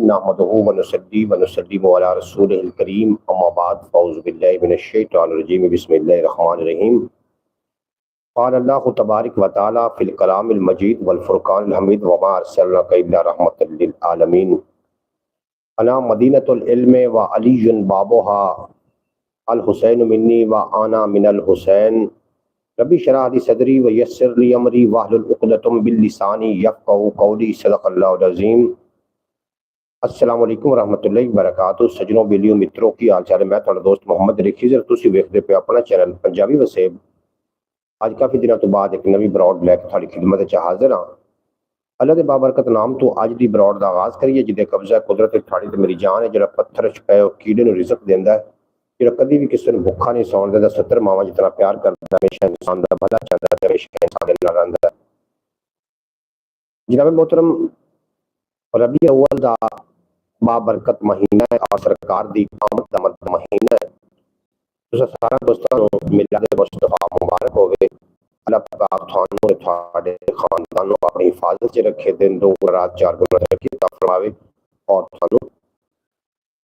नहमदुहु व नुसल्ली व नुसल्लिमु अला रसूलिहिल करीम अम्मा बाद फ़अऊज़ु बिल्लाहि मिनश शैतानिर रजीम बिस्मिल्लाहिर रहमानिर रहीम क़ाल अल्लाहु तबारक व तआला फ़िल कलामिल मजीद वल फ़ुरक़ानिल हमीद व मा अर्सलनाका इल्ला रहमतल लिल आलमीन अना मदीनतुल इल्म व अलीयुन बाबुहा अल हुसैन मिन्नी व आना मिनल हुसैन रब्बी शरह ली सदरी व यस्सिर ली अमरी वहलुल उक़दतम बिल लिसानी यफ़क़हू क़ौली सदक़ल्लाहुल अज़ीम। अस्सलाम वालेकुम रहमतुल्लाहि व बरकातुहू। सजनों बेलियों मित्रों की हाल चाल है। मैं तुहाडा दोस्त मोहम्मद रेखीज़र, तुसीं वेखदे पे अपना चैनल पंजाबी वसेब। अज काफ़ी दिनों तो बाद एक नवी ब्रॉड लैके तुहाडी खिदमत च हाज़िर हाँ। अल्लाह दे बाबरकत नाम तो अज दी ब्रॉड का आगाज़ करिए जिहदे कब्जा कुदरत तुहाडी ते मेरी जान है। जिहड़ा पत्थर च पे कीड़े नूं रिज़क देंदा है, जिहड़ा कभी भी किसी नूं भुखा नहीं सौण देंदा, 70 मावां जितना प्यार करदा, हमेशा इंसान दा भला चाहता है, हमेशा इंसान दे नाल रहिंदा है। जनाब मोहतरम, रबी अव्वल दा बाबरकत महीना है और सरकार दी आमद दा महीना है। तुसां सारे दोस्तां नूं मिलाद मुस्तफा मुबारक होवे। अल्लाह पाक तुहानूं ते तुहाडे खानदान नूं अपनी हिफाजत च रखे, दिन दो रात चार गुना तरक्की अता फरमावे और तुहानूं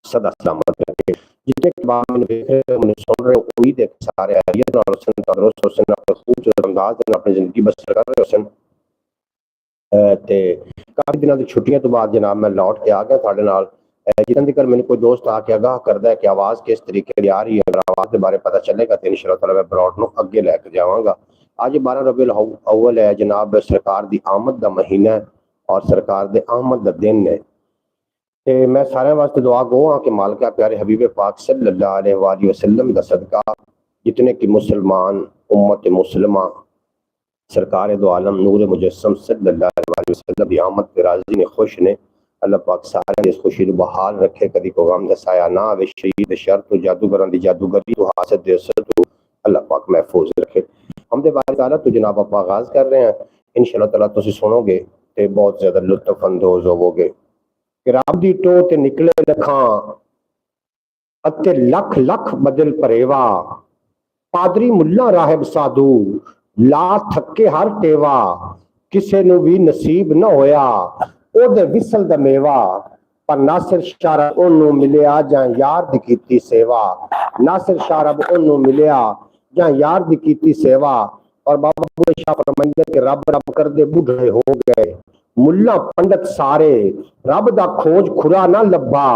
सदा सलामत रखे। जितने बाद मैंने देख रहे हो, मैंने सुन रहे हो, उम्मीद है कि सारे खैरियत नाल हुसन, तंदुरुस्त हुसन, अपने खूबसूरत अंदाज नाल अपनी जिंदगी बसर कर रहे हुसन। ते काफ़ी दिनों की छुट्टियों तो बाद जनाब मैं लौट के आ गया तुहाडे नाल। जितने तक मैंने कोई दोस्त आके आगाह करता है कि आवाज़ किस तरीके की आ रही है, अगर आवाज़ के बारे पता चलेगा तो इंशाअल्लाह ताला मैं ब्रॉड नूं अगे लैके जावांगा। आज 12 रबीउल अव्वल है जनाब, सरकार दी आमद दा महीना है और सरकार दे आमद दा दिन है। ते मैं सारे वास्ते दुआ गो हाँ कि मालिका प्यारे हबीब पाक सल्लल्लाहु अलैहि वसल्लम दा सदका जितने कि मुसलमान उम्मत मुस्लिमा सरकार दो आलम नूर मुजस्सम सल्लल्लाहु अलैहि वसल्लम दी आमद पे राजी ने, खुश ने। अल्लाह पाक सारे इस खुशी नूं बहाल रखे, कदी कोई गम दा साया ना आवे, शरीर शर तो जादूगरां दी जादूगरी तो हासद दे असर तो अल्लाह पाक महफूज रखे। हम दे बारे ताला तो जनाब आप आगाज कर रहे हैं। इंशाअल्लाह ताला तुसीं सुनोगे ते बहुत ज्यादा लुत्फ अंदोज होवोगे। कि रब दी टोह ते निकले लखां अते लख लख बदल परेवा, पादरी मुल्ला राहिब साधु ला थके हर टेवा, किसे नूं भी नसीब न होया ओदे विसल दा मेवा, पर नासिर शारब ओनू मिलिया जां यार दी कीती सेवा। नासिर शारब ओनू मिलिया जां यार दी कीती सेवा। और बाबा बुले शाह फरमाइंदे कि रब रब करदे बूढ़े हो गए, मुल्ला पंडित सारे रब दा खोज खुरा ना लब्भा,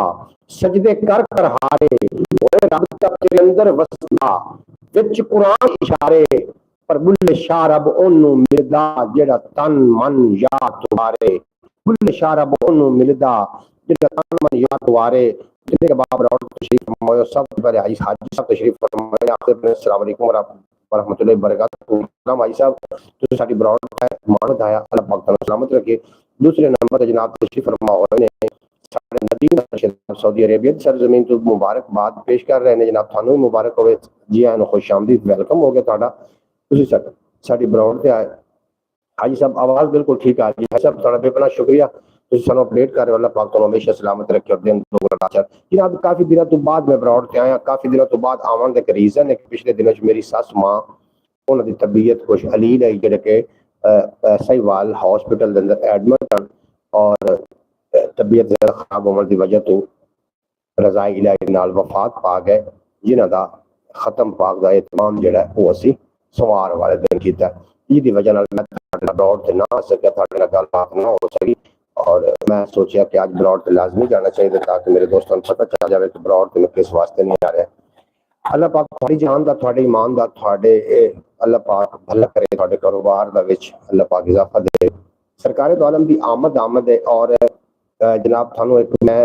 सजदे कर कर हारे ओए रब दा तेरे अंदर वसदा, विच कुरान इशारे, पर बुल्ले शाह रब ओनू मिलदा जेड़ा तन मन याद तुहारे। बुल्ले शाह रब ओनू मिलदा जेड़ा तन मन याद तुहारे। जितने के बाप रौट तशरीफ फरमाए सब पहले हाजी साहब तशरीफ फरमाए। आपसे अस्सलाम वालेकुम वरहमतुल्लाहि वबरकातुहू। हाजी साहब तो साडी ब्रॉड है मानत आया, अल्लाह पाक तआला सलामत रखे। दूसरे नंबर पर जनाब तशरीफ फरमा होए ने साडे नदीम सऊदी अरेबिया की सरजमीन तो मुबारकबाद पेश कर रहे हैं। जनाब थानू मुबारक होवे, जी आए खुश आमदीद, वेलकम हो गया तुहाडा। तुसीं साडी ब्रॉड ते आए। हाजी साहब आवाज बिल्कुल ठीक आ रही है साहब, तुहाडा बेपनाह शुक्रिया, तुसीं सानू अपडेट कर रहे हो। अल्लाह पाक तुहानू हमेशा सलामत रखे और दिन दोगुना रात। जनाब काफी दिनों तो बाद मैं ब्रॉड ते आया, काफी दिनों तो बाद आवन दा एक रीजन है कि पिछले दिनों च मेरी सस मां उन्हां दी तबीयत कुछ अलील है, जेहड़े कि सहीवाल हॉस्पिटल के अंदर एडमिट हैं और तबीयत ज्यादा खराब होने की वजह तो रजाई इलाही नाल वफात पा गए, जिन्हां दा खत्म पाक दा एहतमाम जिहड़ा वो असीं सोमवार वाले दिन कीता। इसकी वजह नाल मैं तुहाडे नाल ब्रॉड ते ना आ सकिया, तुहाडे नाल गलबात ना हो सकी और मैं सोचा कि आज ब्रॉड ते लाजमी जाना चाहिए ताकि मेरे दोस्तों को पता चल जाए कि ब्रॉड ते मैं किस वास्ते नहीं आ रहा। अल्लाह पाक तुहाडी जान दा, तुहाडे ईमान दा, तुहाडे अल्लाह पाक भला करे, तुहाडे कारोबार दा विच अल्लाह पाक इजाफा दे। सरकार दो आलम दी आमद है और जनाब थानू एक मैं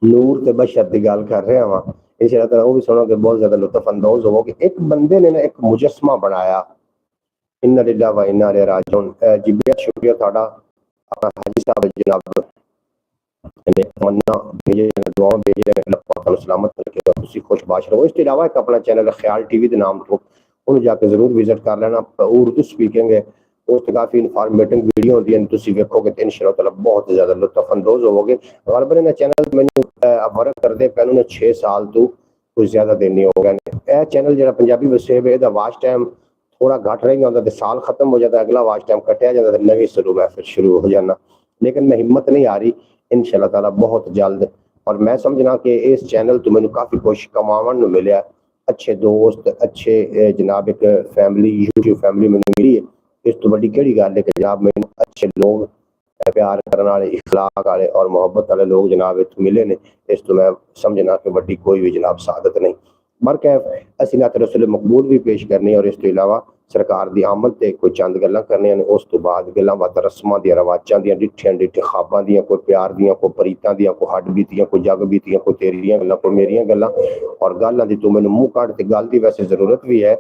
नूर ते बशर दी गल कर रहा वा, इंशाअल्लाह ताला वो भी सुनोगे, बहुत ज्यादा लुत्फ अंदोज होवोगे। एक बंदे ने ना एक मुजस्मा बनाया, इन्ना लिल्लाहि व इन्ना इलैहि राजिऊन। जी बेहद शुक्रिया तुहाडा हाजी साहब जनाब ने मन्ना भेजे, दुआ भेजे, अल्लाह पाक तुहानू सलामत रखे, तुसीं खुशबाश रहो। इसके अलावा एक अपना चैनल ख्याल टीवी के नाम तो उन्हें जाके जरूर विजिट कर लेना। उर्दू स्पीकिंग है, उस काफ़ी इन्फॉर्मेटिव वीडियो होती है, तुसीं वेखोगे तो इंशाअल्लाह ताला बहुत ज़्यादा लुत्फ अंदोज होवोगे। गलबन इन्हां चैनल मैनू वर्क करदे पैनू ने 6 साल तो कुछ ज़्यादा दिन नहीं हो गए। यह चैनल जो पंजाबी वसेब है, वाच टाइम थोड़ा घट रही होंगे तो साल खत्म हो जाता, अगला वाच टाइम कटिया जाता, नवी शुरू मैं फिर शुरू हो जाना। लेकिन मैं हिम्मत नहीं आ रही इंशाअल्लाह ताला बहुत जल्द। और मैं समझना कि इस चैनल तो मैंने काफ़ी कुछ कमावन मिले, अच्छे दोस्त, अच्छे जनाब एक फैमिली, यूट्यूब फैमिली मैंने मिली है। इस तो बड़ी केड़ी गल है कि जनाब मैंने अच्छे लोग, प्यार करने वाले, इखलाक वाले और मुहब्बत वाले लोग जनाब इतने मिले ने। इस तो मैं समझना कि बड़ी कोई भी जनाब सादत नहीं। बरकैफ असीं नात रसूल मकबूल भी पेश करनी और इस तो इलावा सरकार की आमद से कोई चंद गल्लां करनियां ने। उस तो बाद गल्लां बातां रस्मां दियां, रवाजां दियां, डिठियां डिठे ख्वाबां दियां, कोई प्यार दियां, कोई परीतां दियां, कोई हड्ड बीतियां, कोई जग बीतियां, कोई तेरियां गल्लां, कोई मेरियां गल्लां। और गल्लां दी तू मैनूं मुंह कढ़ ते गल दी वैसे जरूरत भी है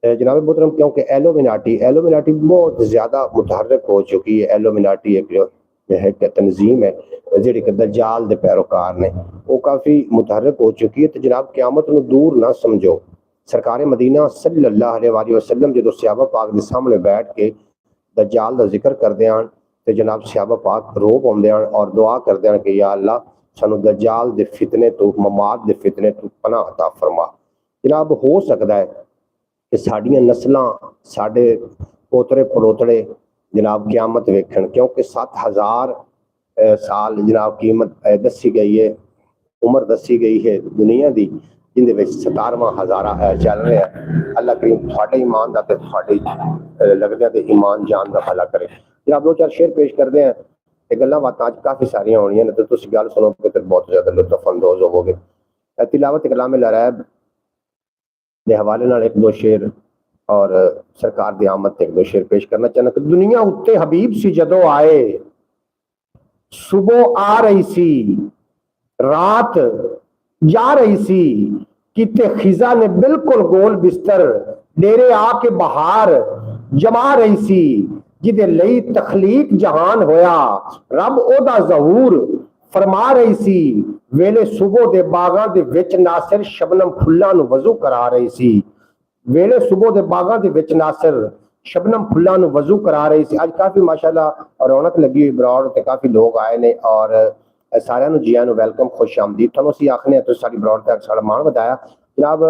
जनाब मोहतरम, क्योंकि एलोमिनाटी बहुत ज्यादा मुतहरक हो चुकी है। एलोमिनाटी एक जो है तंजीम है जी दज्जाल दे पैरोकार ने, वो काफ़ी मुतहरक हो चुकी है। तो जनाब क़यामत नूं दूर ना समझो। सरकार मदीना सल्लल्लाहु अलैहि वसल्लम जो सहाबा पाक के सामने बैठ के दज्जाल का जिक्र करते हैं तो जनाब सहाबा पाक रो पाते हैं और दुआ करते हैं कि या अल्लाह सानू दज्जाल दे फितने तो, ममात दे फितने तो पनाह अता फरमा। जनाब हो सकता है कि साड़ियाँ नस्लां, साडे पोतरे पड़ोतरे जनाब क़यामत वेखण, क्योंकि 7000 साल जनाब कीमत दसी गई है, उम्र दसी गई है दुनिया की, जिंदे विच 17वां हज़ारा चल रहा है। अल्लाह करीम थोड़े ईमान का तो लगदे ते ईमान जान का भला करे। जनाब दो चार शेर पेश करते हैं, ये गल्लां बातां अज काफ़ी सारियां होनियां ने, तो तुसीं गल सुनोगे तो बहुत ज़्यादा लुत्फ अंदोज होवोगे। तिलावत कलाम लरैब के हवाले नाल एक दो शेर और सरकार की आमद ते एक दो शेर पेश करना चाहना कि दुनिया उत्ते हबीब सी जदों आए, सुबह आ रही सी, रात जा रही सी, किते खिजा ने बिल्कुल गोल बिस्तर, डेरे आके बहार जमा रही सी, जिदे लई तखलीक जहान होया, रब ओदा ज़हूर फरमा रही सी, वेले सुबह दे बागां दे विच नासिर शबनम फुल्लां नूं वज़ू करा रही सी। वेले सुबह दे बागां दे विच नासिर शबनम फुल्लां नूं वज़ू करा रही सी। अज काफ़ी माशाअल्लाह रौनक लगी हुई ब्रॉड ते काफ़ी लोग आए ने और सारिਆਂ ਨੂੰ जियां वेलकम खुश आमदीद तुहानूं असीं आखने हैं तो साडी ब्रॉड तक साड़ा मान वधाया। जनाब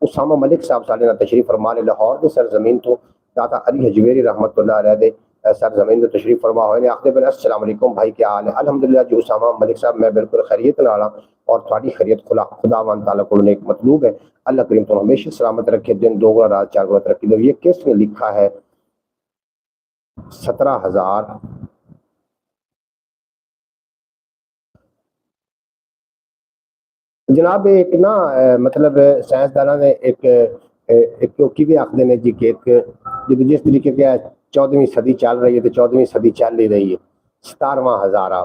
उसामा मलिक साहब साडे नाल तशरीफ फरमा ने, लाहौर की सरजमीन तो दाता अली हजवेरी रहमतुल्लाह अलैह दे सरजमीन तो तशरीफ फरमा होए ने। आखदे बने अस्सलाम वालेकुम भाई, क्या हाल है? अल्हम्दुलिल्लाह जी उसामा मलिक साहब मैं बिल्कुल खैरियत नाल हां और थोड़ी खैरियत खुदावंद ताला कोल एक मतलूब है, अल्लाह करीम तुहानूं हमेशा सलामत रखे, दिन दोगुना रात चार गुना तरक्की दे। ये किसने लिखा है? 17,000 जनाब एक ना मतलब साइंसदाना ने एक चौकी भी आखते हैं जी कि एक जिस तरीके के 14वीं सदी चल रही है तो 14वीं सदी चल ही रही है। 17वां हज़ारा,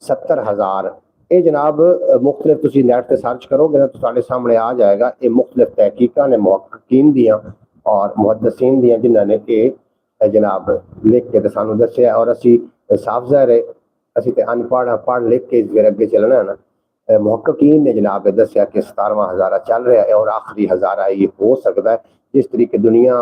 70,000 ये जनाब मुख्तलिफ तुसी नेट पर सर्च करोगे ना तो साढ़े सामने आ जाएगा। ये मुख्तलिफ तहकीकां ने मुहक्किकीन दियां और मुहद्दिसीन दियां जिन्होंने ये जनाब लिख के सानू दस्सिया और असी साफ ज़ाहिर है असी तो अनपढ़ पढ़ लिख के इस अगे चलना है ना। मुहक्किकीन ने जनाब दस्सिया कि 17वां हज़ारा चल रहा है और आखिरी हज़ारा ये हो सकता है। जिस तरीके दुनिया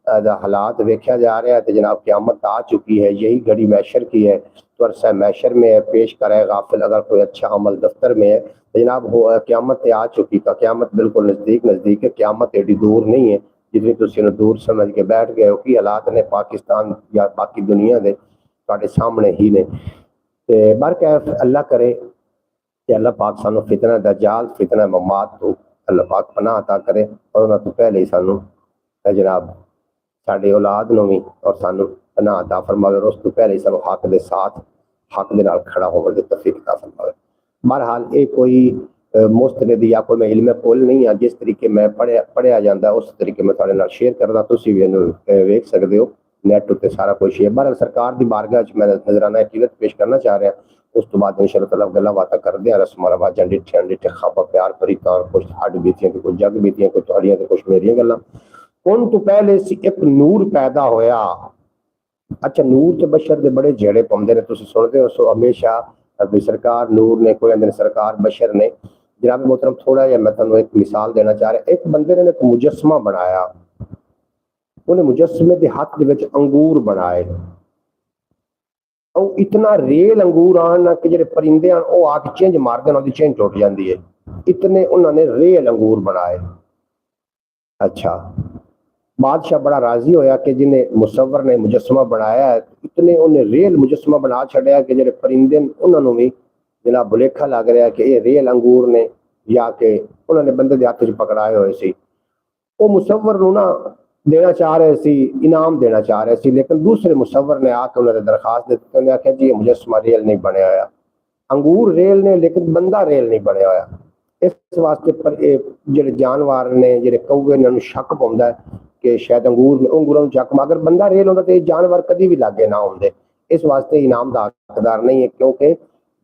दा हालात वेख्या जा रहा है तो जनाब क़यामत आ चुकी है, यही घड़ी मैशर की है। तो अरसा मैशर में पेश करे गाफिल अगर कोई अच्छा अमल दफ्तर में है तो जनाब हो क़यामत आ चुकी का, क़यामत बिल्कुल नज़दीक है। क़यामत एडी दूर नहीं है जितनी तुसीं दूर समझ के बैठ गए हो कि हालात ने पाकिस्तान या बाकी दुनिया के तुहाडे सामने ही ने। ते बरकैफ अल्लाह करे कि अल्लाह पाक सानू फितना दज्जाल, फितना ममात तो अल्लाह पाक पनाह अता करे और उन्होंने तो पहले ही सानू जनाब साड़ी औलाद नूं भी और सानू पनाह अता फरमावे और उस तो पहले ही सानू हक दे साथ हक दे नाल खड़ा होने की तौफीक अता फरमावे। बहरहाल ये कोई मुस्तनद या कोई मैं इल्म कुल नहीं है, जिस तरीके मैं पढ़िया जाता उस तरीके मैं तुहाडे नाल शेयर करदा, तुसीं भी इहनूं वेख सकदे हो नैट उत्ते सारा कुछ शेयर। बहरहाल सरकार की बारगाह मैं नजराना अकीदत पेश करना चाह रहा। उस तो बाद इंशाअल्लाह ताला गल्लां बातां करदे हां, रस्मां रवाजां डिठियां डिठे ख्वाबा प्यार परीतां, कुछ हड्ड बीतियां ते कुछ जग बीतियां, कुछ तुहाड़ियां ते कुछ मेरियां गल्लां। उन तो पहले सी एक नूर पैदा होया। अच्छा नूर ते बशर दे बड़े जेड़े पाउंदे ने, तुसीं सुणदे हो सो हमेशा भी सरकार नूर ने, कोई आंदे ने सरकार बशर ने। जनाब मोहतरम थोड़ा जिहा मैं तुहानूं एक मिसाल देना चाह रहा। एक बंदे ने एक मुजस्समा बनाया, उन्हें मुजस्समे के हाथ दे विच अंगूर बनाए और इतना रेल अंगूर आन कि जो परिंदे आके चिंज मारते हैं, चिंज टुट जाती है। इतने उन्होंने रेल अंगूर बनाए। अच्छा बादशाह बड़ा राजी होया कि जिन्हें मुसव्वर ने मुजस्समा बनाया है, इतने उन्हें रेल मुजस्समा बना छड़िया कि जो परिंदे उन्होंने भी जनाब भुलेखा लग रहा कि ये रियल अंगूर ने या कि उन्होंने बंदे के हथ च पकड़ाए हुए सी। वो मुसवर नूं ना देना चाह रहे सी, इनाम देना चाह रहे सी, लेकिन दूसरे मुसवर ने आके उन्होंने दरखास्त दी, उन्होंने आख्या जी ये मुजस्मा रेल नहीं बनया होया, अंगूर रेल ने लेकिन बंदा रेल नहीं बनया होया। इस वास्ते पर जो जानवर ने जो कौए ने शक पाउंदा है कि शायद अंगूरों चक अगर बंदा रेल होंदा तो ये जानवर कभी भी लागे ना होंदे। इस वास्ते इनाम का हकदार नहीं है, क्योंकि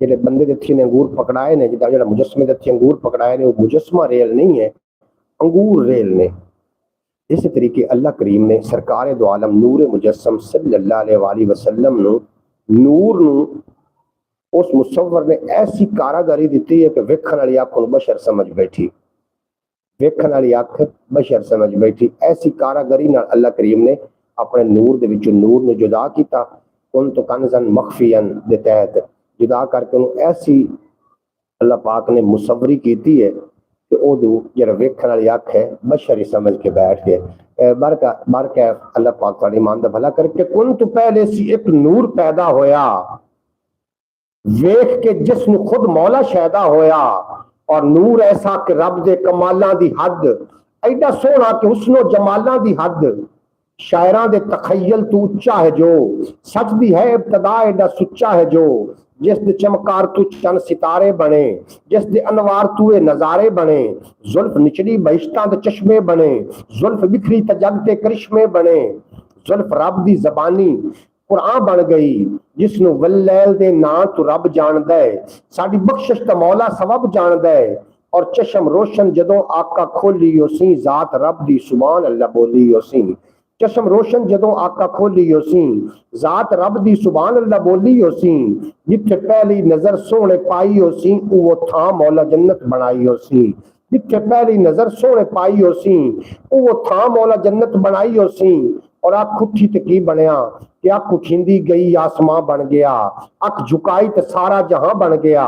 जो बंदे के हथी ने अंगूर पकड़ाए ने, जो मुजस्मे के हथी अंगूर पकड़ाए ने, वो मुजस्मा रेल नहीं है, अंगूर रेल ने। इस तरीके अल्लाह करीम ने सरकार दो आलम नूर मुजस्सम सल्लल्लाहु अलैहि वसल्लम नूर उस मुसव्वर ने ऐसी कारागरी दी है कि वेखण वाली अख बशर समझ बैठी, वेखण वाली अख बशर समझ बैठी। ऐसी कारागरी नाल अल्लाह करीम ने अपने नूर दे विचों नूर ने जुदा किया, कुन तो कंजन मखफियन दे तहत जुदा करके उन्होंने ऐसी अल्लाह पाक ने मुसवरी की है कि उदू जरा वेखण वाली अख है बशर ही समझ के बैठ गए। बरका अल्लाह पाक तुहाडी ईमान दा भला करके कुन तो पहले सी एक नूर पैदा होया वेख के जिसनु खुद मौला शैदा होया, और नूर ऐसा कि रब दे कमालां दी हद, एडा सोहना कि हुस्नो जमालां दी हद, शायरां दे तखयल तू उच्चा है जो, सच दी है इब्तदा एडा सुच्चा है जो, जिस दे चमकार तू चंद सितारे बने, जिस दे अनवार तू नजारे बने, जुल्फ निचली बहिश्तां दे चश्मे बने, जुल्फ बिखरी तजग ते करिश्मे बने, जुल्फ रब दी जबानी कुरान बन गई, जिसनु वल्लैल दे नां तू रब जानदा है, साडी बख्शिश दा मौला सबब जानदा है, और चशम रोशन जदों आका खोली सी, जात रब दी सुभान अल्लाह बोली सी, चशम रोशन जदों आका खोली सी, जात रब दी सुभान अल्लाह बोली सी, जिथे पहली नजर सोने पाई सी, वो था मौला जन्नत बनाई सी, जिथे पहली नजर सोने पाई सी, वो था मौला जन्नत बनाई सी, और अख उठी तो की बनया कि अख उठींदी गई आसमां बन गया, अख झुकाई तो सारा जहां बन गया,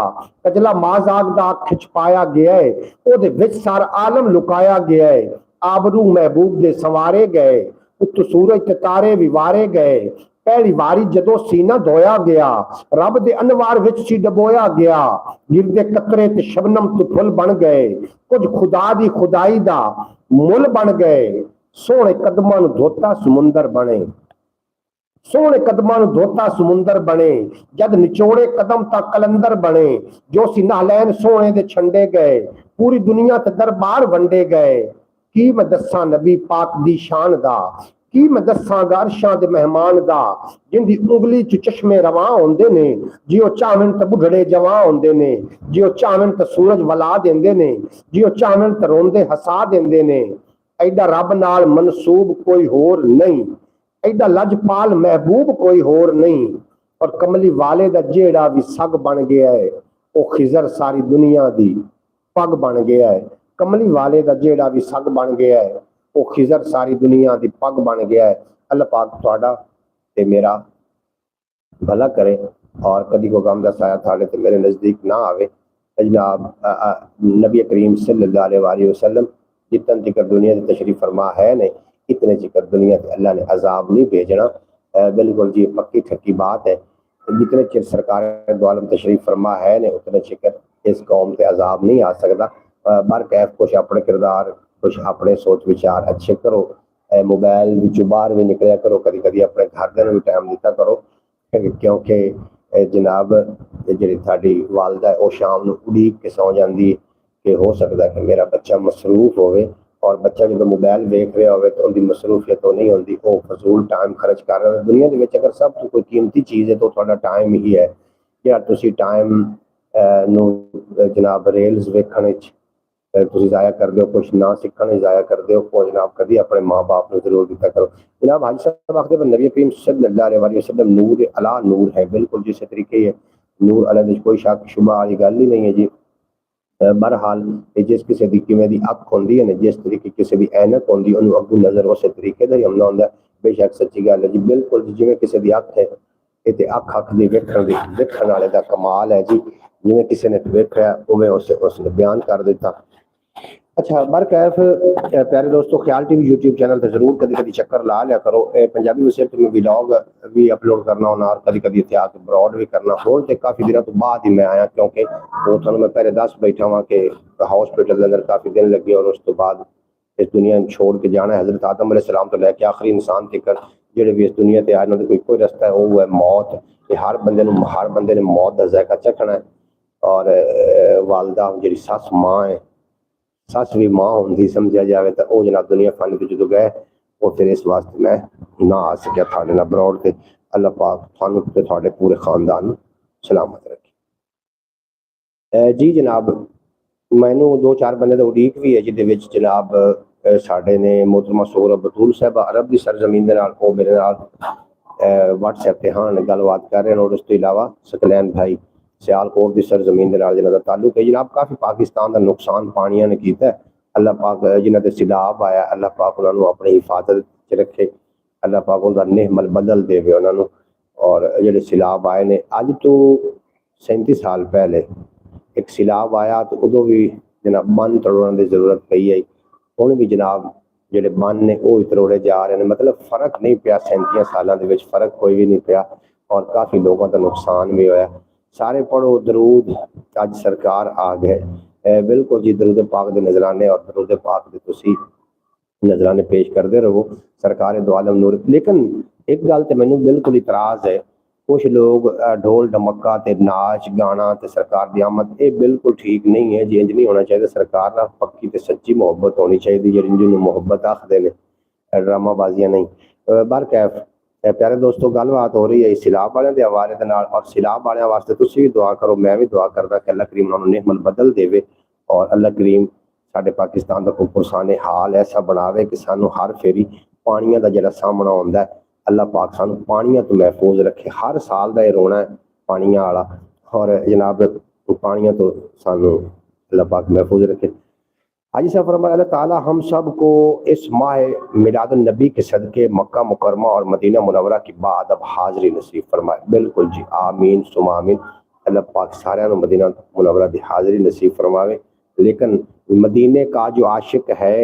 कजला माजाग दा अख छपाया गया है, ओदे विच सारा आलम लुकाया गया है, आबरू महबूब दे संवारे गए, उत्तों सूरज ते तारे विवारे गए, पहली वारी जदों सीना धोया गया, रब दे अनवार विच सी डबोया गया, गिरदे कतरे ते शबनम ते फुल बन गए, कुछ खुदा दी खुदाई दा मुल बन गए, सोहणे कदमां नूं धोता समुंदर बने, सोहणे कदमां नूं धोता समुंदर बने, जद निचोड़े कदम तक कलंदर बने, जो सी नालैन सोहणे दे छंडे गए, पूरी दुनिया ते दरबार वंडे गए, की मैं दस्सां नबी पाक दी शान दा, की मैं दस्सां गारशां दे मेहमान दा, जिंदी उंगली च चश्मे रवां होंदे ने, जिओ चाहवन ते बुढ़ड़े जवां होंदे ने, जिओ चाहवन ते सूरज वला देंदे ने, जिओ चाहवन ते रोंदे हसा देंदे ने, ऐडा रब नाल मनसूब कोई होर नहीं, ऐडा लजपाल महबूब कोई होर नहीं, और कमली वाले दा जेड़ा भी सग बन गया है, वो खिजर सारी दुनिया दी पग बन गया है, कमली वाले दा जेड़ा भी सग बन गया है, वो खिजर सारी दुनिया दी पग बन गया है। अल्लाह पाक तुहाडा ते मेरा भला करे, और कभी को गम दा साया थाड़े ते मेरे नजदीक ना आवे। जनाब नबी करीम सल्लल्लाहु अलैहि वसल्लम जितन जिक्र दुनिया की तशरीफ फरमा है नहीं, इतने जिक्र दुनिया से अल्लाह ने अजाब नहीं भेजना। बिल्कुल जी पक्की ठक्की बात है, जितने चिर सरकार दो आलम तशरीफ फरमा है नहीं, उतने चिर इस कौम से अजाब नहीं आ सकता। बरकैफ कुछ अपने किरदार, कुछ अपने सोच विचार अच्छे करो, मोबाइल विचों बाहर भी निकलिया करो, कभी कभी अपने घर भी टाइम दिता करो, क्योंकि जनाब जी साड़ी वालदा है वो शाम को उड़ीक के सौ जाती कि हो सकता है कि मेरा बच्चा मसरूफ होवे, और बच्चा जो मोबाइल देख रहा हो तो उनकी मसरूफियत तो नहीं होती, वो फजूल टाइम खर्च कर रहा है। दुनिया के अगर सब तो कोई कीमती चीज़ है तो थोड़ा टाइम ही है, या तुसी टाइम जनाब रेल्स वेखण तुसी जाया कर दो, कुछ ना सीखने जाया कर दो, वो जनाब कभी अपने माँ बाप को जरूर दिता करो। जनाब हाजी साहब आखते नबी करीम सल्लल्लाहु अलैहि वसल्लम नूर अला नूर है, बिल्कुल जिस तरीके है नूर अला कोई शक शुबा वाली गल ही नहीं है जी। बहरहाल जिस किसी की किमें दी अख होंदी है, जिस तरीके किसी की ऐनक होंदी है अगू नजर उस तरीके का ही हमला होंदा है। बेशक सच्ची गल है जी, बिल्कुल जिवें किसी की अख है ये अख अख की वेखण वाले का कमाल है जी, जिवें किसी ने वेख्या उवें उसने बयान कर दिता। अच्छा बरकैफ प्यारे दोस्तों, ख्याल टीवी यूट्यूब चैनल ਤੇ ਜ਼ਰੂਰ ਕਦੀ ਕਦੀ ਚੱਕਰ ਲਾ ਲਿਆ ਕਰੋ। ਇਹ ਪੰਜਾਬੀ ਵਿੱਚ ਸਿਰਫ ਮੈਂ ਵਲੌਗ ਵੀ ਅਪਲੋਡ ਕਰਨਾ ਹੁੰਦਾ ਔਰ ਕਦੀ ਕਦੀ ਇੱਥੇ ਆ ਕੇ ਬਰੋਡ ਵੀ ਕਰਨਾ। ਹੁਣ ਤੇ ਕਾਫੀ ਦਿਨਾਂ ਤੋਂ ਬਾਅਦ ਹੀ ਮੈਂ ਆਇਆ, ਕਿਉਂਕਿ ਉਹ ਤੁਹਾਨੂੰ ਮੈਂ ਪਹਿਲੇ ਦੱਸ ਬੈਠਾ ਹਾਂ ਕਿ ਹਸਪੀਟਲ ਦੇ ਅੰਦਰ ਕਾਫੀ ਦਿਨ ਲੱਗੇ ਔਰ ਉਸ ਤੋਂ ਬਾਅਦ ਇਸ ਦੁਨੀਆ ਨੂੰ छोड़ के जाना है। हजरत आदम अलैहिस्सलाम तो लैके आखिरी इंसान तक ਜਿਹੜੇ ਵੀ ਇਸ ਦੁਨੀਆ ਤੇ ਆਏ ਉਹਨਾਂ ਦਾ ਕੋਈ ਇੱਕੋ ਰਸਤਾ ਹੈ, ਉਹ ਹੈ ਮੌਤ। ਇਹ ਹਰ ਬੰਦੇ ਨੇ ਮੌਤ ਦਾ ਜ਼ਾਇਕਾ ਚੱਖਣਾ ਹੈ। ਔਰ ਵਾਲਦਾ ਜਿਹੜੀ ਸੱਸ ਮਾਂ ਹੈ, ਸੱਸ ਵੀ ਮਾਂ ਹੁੰਦੀ ਸਮਝਿਆ ਜਾਵੇ ਤਾਂ ਉਹ ਜਨਾਬ ਦੁਨੀਆ ਫਾਨੀ ਤੋਂ ਜਦੋਂ ਗਏ ਉਹ ਫਿਰ ਇਸ ਵਾਸਤੇ ਮੈਂ ਨਾ ਆ ਸਕਿਆ ਤੁਹਾਡੇ ਨਾਲ ਬਰੋਡ ਤੇ। ਅੱਲਾਹ ਪਾਕ ਤੁਹਾਨੂੰ ਤੇ ਤੁਹਾਡੇ ਪੂਰੇ ਖਾਨਦਾਨ ਨੂੰ ਸਲਾਮਤ ਰੱਖੇ। ਜੀ ਜਨਾਬ, ਮੈਨੂੰ 2-4 ਬੰਦੇ ਦਾ ਉਡੀਕ ਵੀ ਹੈ, ਜਿਹਦੇ ਵਿੱਚ ਜਨਾਬ ਸਾਡੇ ਨੇ मोहतरमा सोहरा बतूल साहबा अरब की सरजमीन के नाल ਉਹ ਮੇਰੇ ਨਾਲ WhatsApp ਤੇ ਹਾਂ ਗੱਲਬਾਤ ਕਰ ਰਹੇ ਨੇ। और ਉਸ ਤੋਂ ਇਲਾਵਾ ਸਕਲੈਨ भाई सियालकोट की सरजमीन के नाल जिन्हां दा ताल्लुक है। जनाब काफ़ी पाकिस्तान का नुकसान पानिया ने किया। अल्लाह पाक जिन्हां ते सैलाब आया, अल्लाह पाक उन्होंने अपनी हिफाजत च रखे, अल्लाह पाक उनका नेहमल बदल देवे उन्होंने। और जिहड़े सैलाब आए ने अज तो 37 साल पहले एक सैलाब आया तो उदों भी जनाब बन तोड़न की जरूरत पई है। हुण भी जनाब जिहड़े बन ने वो भी तरोड़े जा रहे हैं। मतलब फर्क नहीं पिया, 37 सालों के विच फर्क कोई भी नहीं पिया और काफ़ी लोगों का नुकसान भी होया। सारे पढ़ो दरूद, अज सरकार आ गए। बिल्कुल जी, दरूद पाक के नजराने और दरूद पाक के तुसी नजराने पेश करते रहो। सरकार दो आलम नूर। लेकिन एक गल तो मैनू बिल्कुल इतराज़ है, कुछ लोग ढोल ढमक्का ते नाच गाना ते सरकार की आमद, ये बिल्कुल ठीक नहीं है जी। इंज नहीं होना चाहिए। सरकार नाल पक्की ते सच्ची मुहब्बत होनी चाहिए, जिन्होंने मुहब्बत आखते हैं, ड्रामाबाजियां नहीं। बरकैफ प्यारे दोस्तों, गलबात हो रही है सैलाब वाले के हवाले के नाल और सैलाब वाले वास्ते तुसी भी दुआ करो, मैं भी दुआ करदा कि अल्लाह करीम उन्होंने नेहमल बदल देवे और अल्लाह करीम साडे पाकिस्तान का कोई पुरसाने हाल ऐसा बनावे कि सानू हर फेरी पानियां दा जिहड़ा सामना होंदा है, अल्लाह पाक सानू पानियां तो महफूज रखे। हर साल का यह रोना है पानियां वाला, और जनाब पानियां तो सानू अल्लाह पाक महफूज रखे। हाजी साहब फरमाया अल्लाह ताला हम सब को इस माह मिलाद नबी के सदके मक्का मुकरमा और मदीना मुनव्वरा की बाअदब हाज़री नसीब फरमाए। बिल्कुल जी, आमीन सुमा आमीन। अल्लाह पाक सारे मदीना मुनव्वरा की हाज़री नसीब फरमावे। लेकिन मदीने का जो आशिक है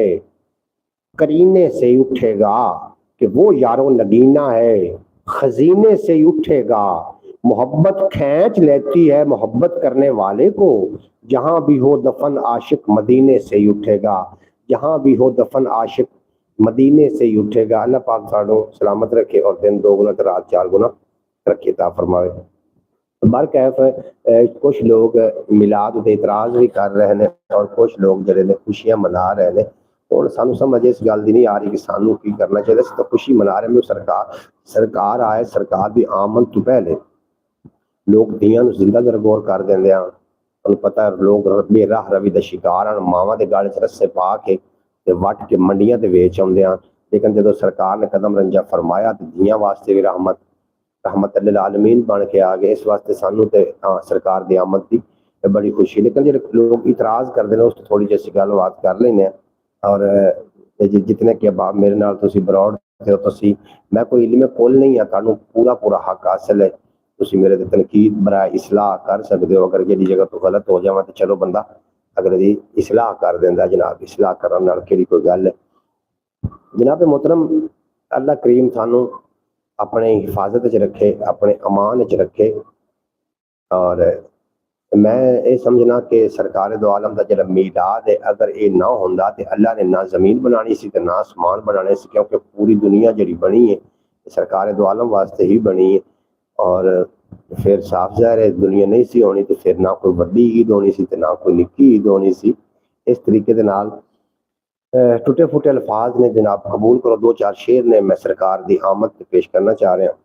करीने से ही उठेगा कि वो यारो नगीना है, खजीने से ही उठेगा। मोहब्बत खींच लेती है मोहब्बत करने वाले को, जहां भी हो दफन आशिक मदीने से ही उठेगा। जहां भी हो दफन आशिक मदीने से ही उठेगा। अल्लाह पाक सानू सलामत रखे और दिन 2 गुना तो रात 4 गुना रखे ता फरमावे। बरकैफ कुछ लोग मिलाद ते इतराज भी कर रहे हैं और कुछ लोग जिहड़े ने खुशियां मना रहे हैं। और सानू समझ इस गल की नहीं आ रही कि सानू की करना चाहिए। तो खुशी मना रहे हैं। सरकार आए, सरकार की आमद तो पहले लोग धीआं नूं जिंदा दरगोर कर देंदे आ। तुहानूं पता है लोग बेराह रवि का शिकार हैं, मावां दे गल च रस्से पा के ते वट के मंडियां ते वेच आउंदे आ। लेकिन जदों सरकार ने कदम रंजा फरमाया तो धीआं वास्ते भी रहमत लिल आलमीन बन के आ गए। इस वास्ते सानू ते सरकार की आमद की बड़ी खुशी। लेकिन जो लोग इतराज़ करते हैं उस थोड़ी जी गलबात कर लें। और जितने के बाप मेरे नाल तुसी बरौड़ थे तुसी, मैं कोई इल्मे कुल नहीं है, तुहानू पूरा पूरा हक हासिल है। तुसी मेरे तनकीद बराए इसलाह कर सकते हो। अगर जिहड़ी जगह तो गलत हो जावा तो चलो बंदा अगर दी इसलाह कर देंदा जनाब। इसलाह करन नाल केड़ी कोई गल है जनाब मोहतरम। अल्लाह करीम सानू अपने हिफाजत च रखे, अपने अमान च रखे। और मैं ये समझना कि सरकार दो आलम का जो मीलाद है अगर ये ना होंदा तो अल्लाह ने ना जमीन बनानी सी ते ना आसमान बनाने सी, क्योंकि पूरी दुनिया जी बनी है सरकार दो आलम वास्ते ही बनी है। और फिर साफ ज़ाहिर है दुनिया नहीं सी होनी तो फिर ना कोई वड्डी ईद होनी सी ते ना कोई निक्की ईद होनी सी। इस तरीके दे नाल टुटे फुटे अल्फाज ने जनाब कबूल करो। 2-4 शेर ने मैं सरकार की आमद पेश करना चाह रहा।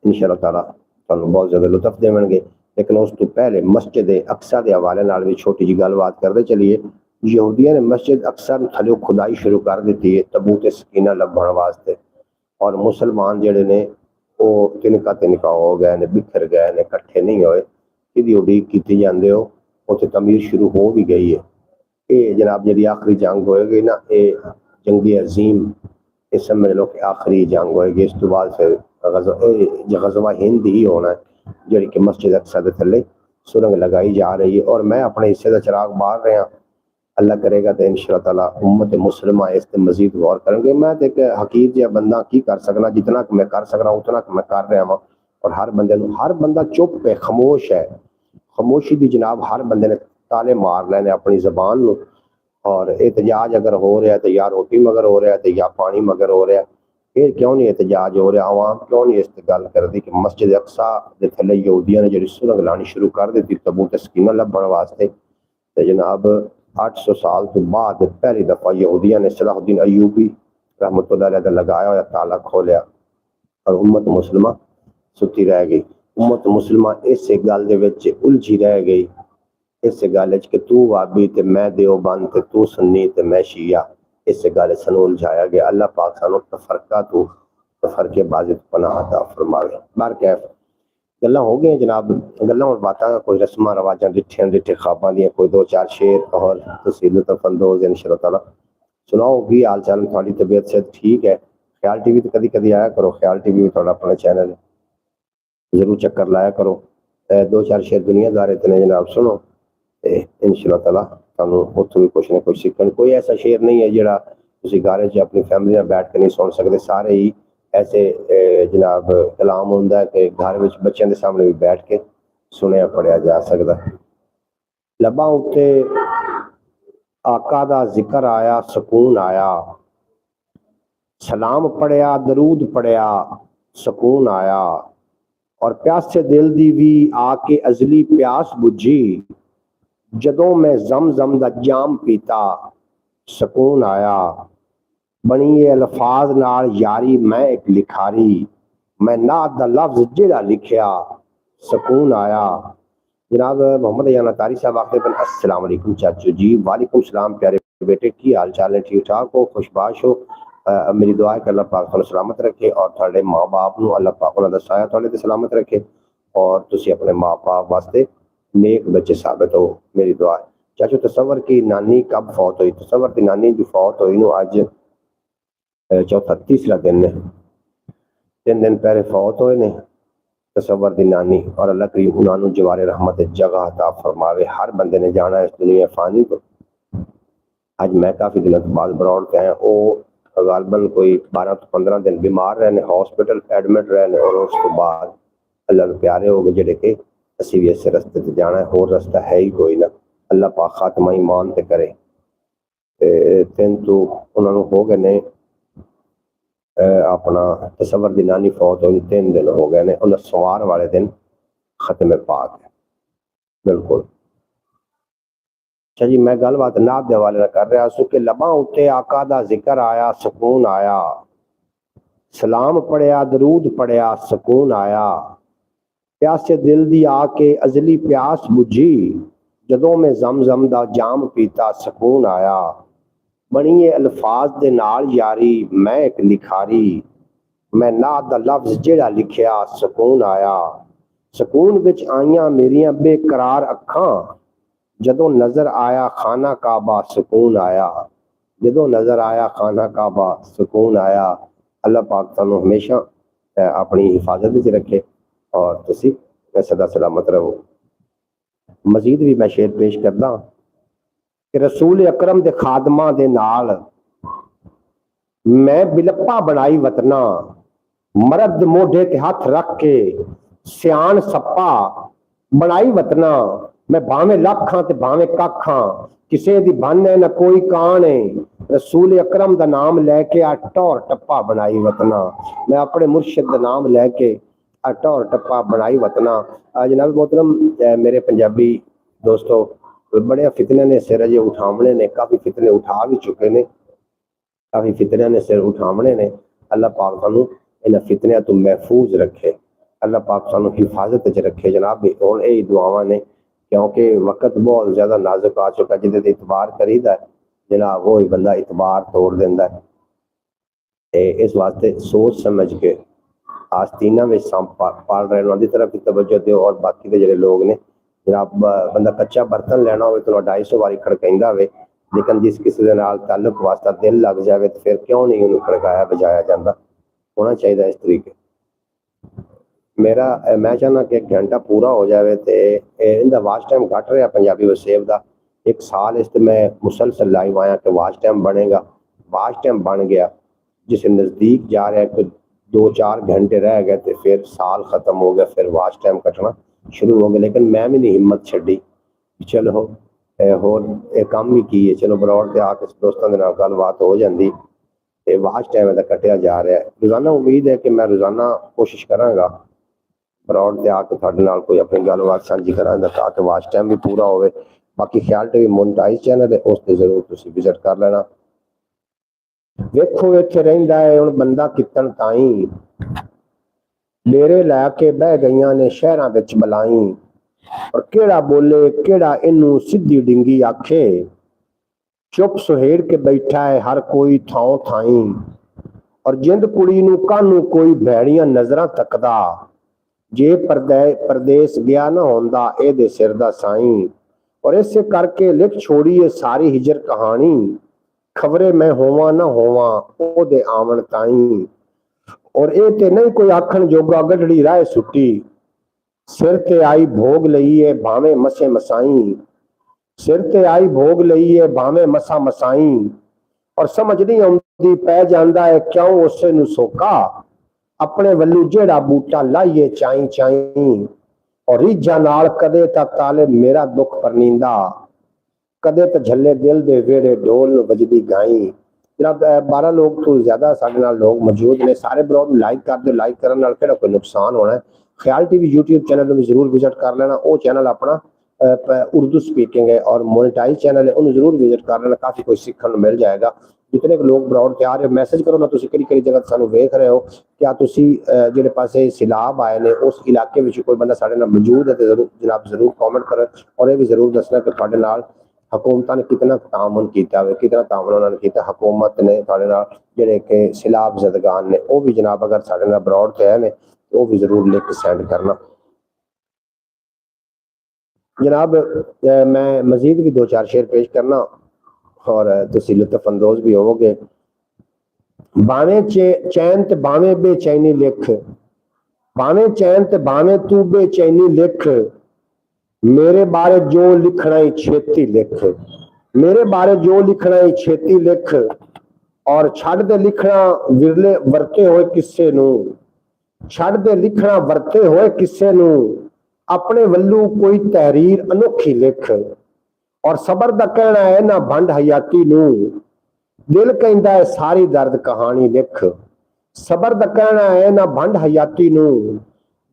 इंशाअल्लाह ताला तुहानू बहुत ज़्यादा लुत्फ देवणगे। लेकिन उस तो पहले मस्जिद अक्सा के हवाले नाल भी छोटी जी गलबात करते चलिए। यहूदियों ने मस्जिद अक्सा थल्लों खुदाई शुरू कर दी है तबूत सकीना लभण वास्ते। और मुसलमान जिहड़े ने वो तिनका हो गए ने, बिखर गए ने, इकट्ठे नहीं होए। इहदी उड़ीक कीती जांदे हो, उत्थे तमीर शुरू हो भी गई है। ये जनाब जी आखिरी जंग होएगी ना, ये जंगी अजीम, ये समझ लो कि आखिरी जंग होएगी। इस तो बाद फिर गज़वा हिंद ही होना है जी कि मस्जिद अक्सा के थले सुरंग लगाई जा रही है। और मैं अपने हिस्से का चिराग बाल रहा अल्लाह करेगा तो इंशाअल्लाह ताला उम्मत मुस्लिमा इस ते मजीद गौर करेंगे। मैं तो एक हकीर जिहा बंदा की कर सकना, जितना कि मैं कर सकना उतना कि मैं कर रहा वा। और हर बंदा चुप है, खामोश है। खामोशी की जनाब हर बंदे ने ताले मार लेने अपनी जबान नूं। और एहतजाज अगर हो रहा है तो या रोटी मगर हो रहा है तो या पानी मगर हो रहा है। फिर क्यों नहीं एहतजाज हो रहा, आवाम क्यों नहीं इस ते गल करदी कि मस्जिद अक्सा दे थल्ले यहूदियों ने जिहड़ी सुरंग लानी शुरू कर दी तबूत स्कीमां लभण वास्ते। ते जनाब 800 साल तो बाद पहली दफा यहूदियों ने सलाहुद्दीन अयूबी रहमतुल्लाह अलैह दा लगाया होया ताला खोलिया और उम्मत मुसलमा सुती रह गई। उम्मत मुसलमा इस गल दे विच उलझी रह गई, इस गल कि तू वाबी ते मैं देवबंद ते तू सुन्नी ते मैं शिया। इस गल सानू उलझाया गया। अल्लाह पाक सानू तफरका तो तफरके बाजी तो पनाह अता फरमावे। बार कैफ गल्लां हो गई जनाब, गल्लां और बातां कोई रस्मां रवाजां डिठियां डिठे ख्वाबां दियां कोई दो चार शेर और तुसीं लुत्फ अंदोज इंशाअल्लाह ताला सुनाओ। की हाल चाल, थोड़ी तबीयत से ठीक है? ख्याल टीवी तो कभी कभी आया करो, ख्याल टीवी भी थोड़ा अपना चैनल जरूर चक्कर लाया करो। दो चार शेर दुनियादार इतने जनाब सुनो ते इंशाअल्लाह ताला तुहानू उत्थों भी कुछ ना कुछ सीखन। कोई ऐसा शेर नहीं है जिहड़ा तुसीं घर च अपनी फैमिली नाल बैठ के नहीं सुन सकते। सारे ही ऐसे जनाब कलाम होंदा है कि घर विच बच्चों के सामने भी बैठ के सुनिया पढ़िया जा सकदा। लब्बां उत्ते आका दा जिक्र आया, सुकून आया, सलाम पढ़िया, दरूद पढ़िया, सुकून आया। और प्यासे दिल दी भी आके अजली प्यास बुझी, जदों मैं जम दा जाम पीता सुकून आया। बनी अल्फाज नाल यारी मैं एक लिखारी, मैं नात दा लफ्ज जिहड़ा लिखिया सुकून आया। जनाब मोहम्मद यान अतारी साहब आखिर पर अस्सलाम वालेकुम चाचू जी। वालेकुम सलाम प्यारे बेटे, की हाल चाल है? ठीक ठाक हो, खुशबाश हो? मेरी दुआ है कि अल्लाह पाक तुहानू सलामत रखे और तुहाडे माँ बाप नू अल्लाह पाक उन्हां दा साया तुहाडे ते सलामत रखे और तुसीं अपने माँ बाप वास्ते नेक बच्चे साबित हो, मेरी दुआ है। चाचू तसव्वुर की नानी कब फौत हुई? तसव्वुर की नानी जो फौत हुई नू अज चौथा तीसरा दिन है, 3 दिन पहले फौत हुए ने तसव्वुर दी नानी। और अल्लाह करीम उन्होंने जवारे रहमत जगह अता फरमावे। हर बंदे ने जाना है इस दुनिया फानी को। अज मैं काफ़ी दिनों बाद बरौड़ के आया, वो गालबन कोई 12 तो 15 दिन बीमार रहे, हॉस्पिटल एडमिट रहे और उस तो बाद अल्लाह प्यारे हो गए जेडे के असी भी इस रस्ते से जाना है, होर रस्ता है ही कोई ना। अल्लाह पाक खात्मा ईमान ते करे। 3 तो उन्होंने हो गए ने अपना तसव्वुर दी नानी फौत हुई 3 दिन हो गए ने। उन्हें सवार वाले दिन खत्म पाक है बिल्कुल। अच्छा जी, मैं गलबात नात दे हवाले कर रहा सू कि लबां उत्ते आका दा जिक्र आया, सुकून आया, सलाम पढ़िया, दरूद पढ़िया, सुकून आया। प्यासे दिल दी आके अजली प्यास बुझी, जदों मैं जम दा जाम पीता सुकून आया। बनी अल्फाज दे नाल यारी मैं एक लिखारी, मैं नात दा लफ्ज जेड़ा लिखिया सुकून आया। सुकून विच आईयां मेरियां बेकरार अखां, जदों नजर आया खाना काबा सुकून आया। जदों नजर आया खाना काबा सुकून आया। अल्लाह पाक तुहानू हमेशा अपनी हिफाजत विच रखे और तुसी सदा सलामत रहो। मजीद भी मैं शेर पेश करदा कि रसूल अकरम दे खादमां दे नाल मैं बिलप्पा बनाई वतना, मरद मोढे ते हथ रख के सियाण सप्पा बनाई वतना। मैं भावें लखां ते भावें कखां, किसे दी बन है न कोई कान है। रसूल अकरम दा नाम लैके आ टौर टप्पा बनाई वतना। मैं अपने मुर्शिद दा नाम लैके आ टौर टप्पा बनाई वतना। जनाब मोहतरम मेरे पंजाबी दोस्तों, बड़े फितने ने सिर अजे उठावने ने, काफ़ी फितने उठा भी चुके ने, काफ़ी फितने ने सिर उठावने ने। अल्लाह पाक सानू इन फितनियां तो महफूज रखे, अल्लाह पाक सानू हिफाजत च रखे। जनाब हुण यही दुआवां ने क्योंकि वक्त बहुत ज़्यादा नाजुक आ चुका, जिहदे इतबार करीदा है जनाब वो ही बंदा इतबार तोड़ देंदा है। इस वास्ते सोच समझ के आस्तीना में पाल रहे उन्होंने तरफ भी तवज्जो दो। और बाकी के जो लोग ने जनाब बंदा कच्चा बर्तन लेना हो तो 250 वारी खड़काइंदा होवे, लेकिन जिस किसी के नाल ताल्लुक वास्ता दिल लग जाए तो फिर क्यों नहीं उन्हें खड़काया बजाया जाता। होना चाहिए इस तरीके। मेरा मैं चाहना कि 1 घंटा पूरा हो जाए तो इनका वाच टाइम घट रहा पंजाबी वसेब का, एक साल इस मैं मुसलसल लाइव आया कि वाच टाइम बनेगा, वाच टाइम बन गया, जिस नज़दीक जा रहा है कि 2-4 घंटे रह गए तो फिर साल ख़त्म हो गया, फिर वाच टाइम कटना शुरू हो गया। लेकिन मैं भी नहीं हिम्मत छड़ी, चलो होर काम भी की है, चलो बरौड़ से आके दोस्तों के नाल गलबात हो जाती, वाच टाइम का कटिया जा रहा है। रोज़ाना उम्मीद है कि मैं रोज़ाना कोशिश कराँगा बरौड़ से आके थोड़े नाल कोई अपनी गलबात साझी करांगा ताकि वाच टाइम भी पूरा हो। बाकी ख्याल टीवी मोनेटाइज चैनल है, उस पर जरूर तुम विजिट कर लेना। वेखो इत्थे रहिंदा है हुण बंदा कितन ताईं, डेरे लैके बह गईयां ने शहरां विच बलाई, और केड़ा बोले केड़ा इनू सीधी डिंगी आखे, चुप सुहेड़ के बैठा है हर कोई थां थाई, और जिंद कुड़ी नू कानू कोई भैड़ियां नजरां तकदा, जे परदेस गया ना होंदा एदे सिर दा साईं, और इसे करके लिख छोड़ी है सारी हिजर कहानी, खबरे मैं होवा ना होवा ओदे आवन ताई, और ए ते नहीं कोई आखन जोगा गढ़ड़ी राह सुट्टी, सिर ते आई भोग लई है भावे मसे मसाई, सिर ते आई भोग लई है भावे मसा मसाई, और समझ नहीं आउंदी पै जांदा है क्यों उसे नू सोका, अपने वल्लू जेड़ा बूटा लाइए चाई चाई, और रीझा नाल कदे ता ताले मेरा दुख परनींदा, कदे तो झल्ले दिल दे वेड़े ढोल वजदी गाई। जनाब 12 लोग तो ज्यादा साडे नाल लोग मौजूद ने, सारे ब्लॉग लाइक कर दो, लाइक करने नाल केड़ा कोई नुकसान होना है। ख्याल टीवी यूट्यूब चैनल में जरूर विजिट कर लेना, वो चैनल अपना उर्दू स्पीकिंग है और मोनेटाइज चैनल है, उन्हें जरूर विजिट कर लेना, काफी कुछ सीखने को मिल जाएगा। जितने लोग बरौड़ ते आ रहे हो मैसेज करो ना, तुम किहड़ी जगह सानू वेख रहे हो, क्या तुसी जिहड़े पासे सैलाब आए ने उस इलाके में कोई बंदा साडे नाल मौजूद है तो जरूर जनाब जरूर कॉमेंट करो, और ये भी जरूर दसना कि तुहाडे नाल हुकूमत ने कितना तामन किया, कितना तामन उन्होंने किया, हुकूमत ने थोड़े नाल जिहड़े कि सैलाब ज़दगान ने, वो भी जनाब अगर साडे नाल बरौड़ ते आए ने वो भी जरूर लिख सेंड करना। जनाब मैं मजीद भी 2-4 शेर पेश करना और तुसी लुत्फ अंदोज भी होवोगे। बावे चैन ते बावे बेचैनी लिख, बावे चैन ते बावे तू बेचैनी लिख, मेरे बारे जो लिखना ही छेती लिख, मेरे बारे जो लिखना ही छेती लिख, और छड़ दे लिखना विरले वरते हुए किस्से नू, छड़ दे लिखना वरते हुए किस्से नू, अपने वल्लू कोई तहरीर अनोखी लिख, और सबर दा कहना है ना भंड हयाती नू, दिल कहंदा है सारी दर्द कहानी लिख, सबर दा कहना है ना भंड हयाती नू,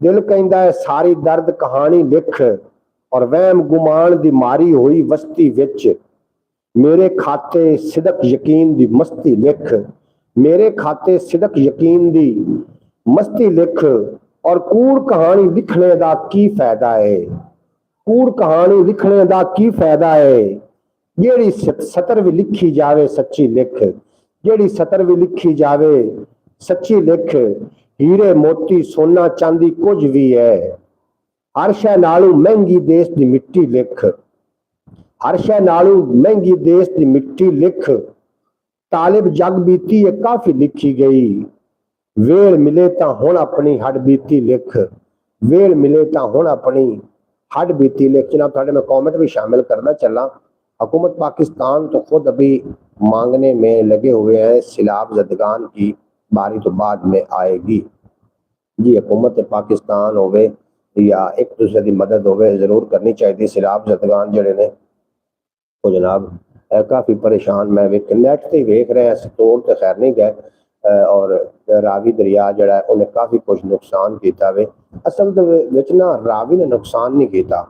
दिल कहंदा है सारी दर्द कहानी लिख, और वहम गुमान दी मारी हुई वस्ती विच, मेरे खाते सिदक यकीन दी मस्ती लिख, मेरे खाते सिदक यकीन दी मस्ती लिख, और कूड़ कहानी लिखने दा की फायदा है, कूड़ कहानी लिखने दा की फायदा है, जेड़ी सतर भी लिखी जावे सच्ची लिख, जेड़ी सतर भी लिखी जावे सच्ची लिख, हीरे मोती सोना चांदी कुछ भी है, हर शै नालों महंगी देश दी मिट्टी लिख, हर शै नालों महंगी देश दी मिट्टी लिख, तालिब जग बीती है काफी लिखी गई, वेल मिले ता हुण अपनी हड बीती लिख, वेल मिले ता हुण अपनी हड बीती लिख। जनाब थोड़े मैं कमेंट भी शामिल करना चला। हुकूमत पाकिस्तान तो खुद अभी मांगने में लगे हुए हैं सैलाब ज़दगान की बारी तो बाद में आएगी जी। हुकूमत पाकिस्तान होवे या एक दूसरे की मदद होवे जरूर करनी चाहिए। सैलाब ज़दगान जड़े ने वो जनाब काफ़ी परेशान, मैं नैट से वेख रहे हैं, स्टोर तो खैर नहीं गए, और रावी दरिया जड़ा है उन्हें काफ़ी कुछ नुकसान किया वे। असल विच ना रावी ने नुकसान नहीं किया,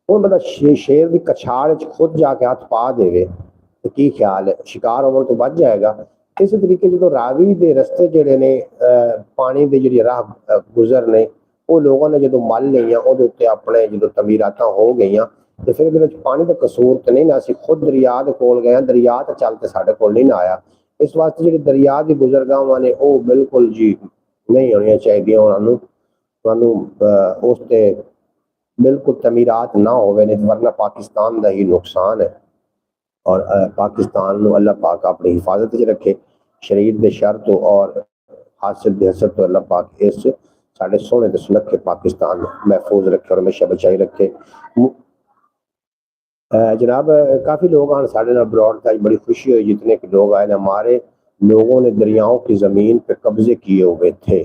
वो मतलब शेर की कछाड़ खुद जाके हाथ पा देवे तो की ख्याल है, शिकार होने तो बच जाएगा। इस तरीके जो रावी के रस्ते जड़े ने पानी के जी राह गुजर ने वो लोगों ने जो मल लिया वो अपने जो तमीरात हो गई तो फिर पानी का कसूर तो नहीं ना, असी खुद दरिया के कोल गए, दरिया तो चल के साढ़े कोल नहीं ना आया। इस वास्ते जी दरिया की गुजरगावां ने वो बिल्कुल जी नहीं होनी चाहिए, उन्होंने उस बिल्कुल तमीरात ना होवे, नहीं वरना पाकिस्तान का ही नुकसान है। और पाकिस्तान को अल्लाह पाक अपनी हिफाजत च रखे, शरीर के शर तो और हासिल के हसर तो अल्लाह पाक इस साढ़े सोहने ते सुनखे पाकिस्तान महफूज रखे और हमेशा बचाई रखे। जनाब काफ़ी लोग आन साढ़े नाल ब्रॉड था, बड़ी खुशी हुई जितने के लोग आए ना। हमारे लोगों ने दरियाओं की ज़मीन पे कब्जे किए हुए थे।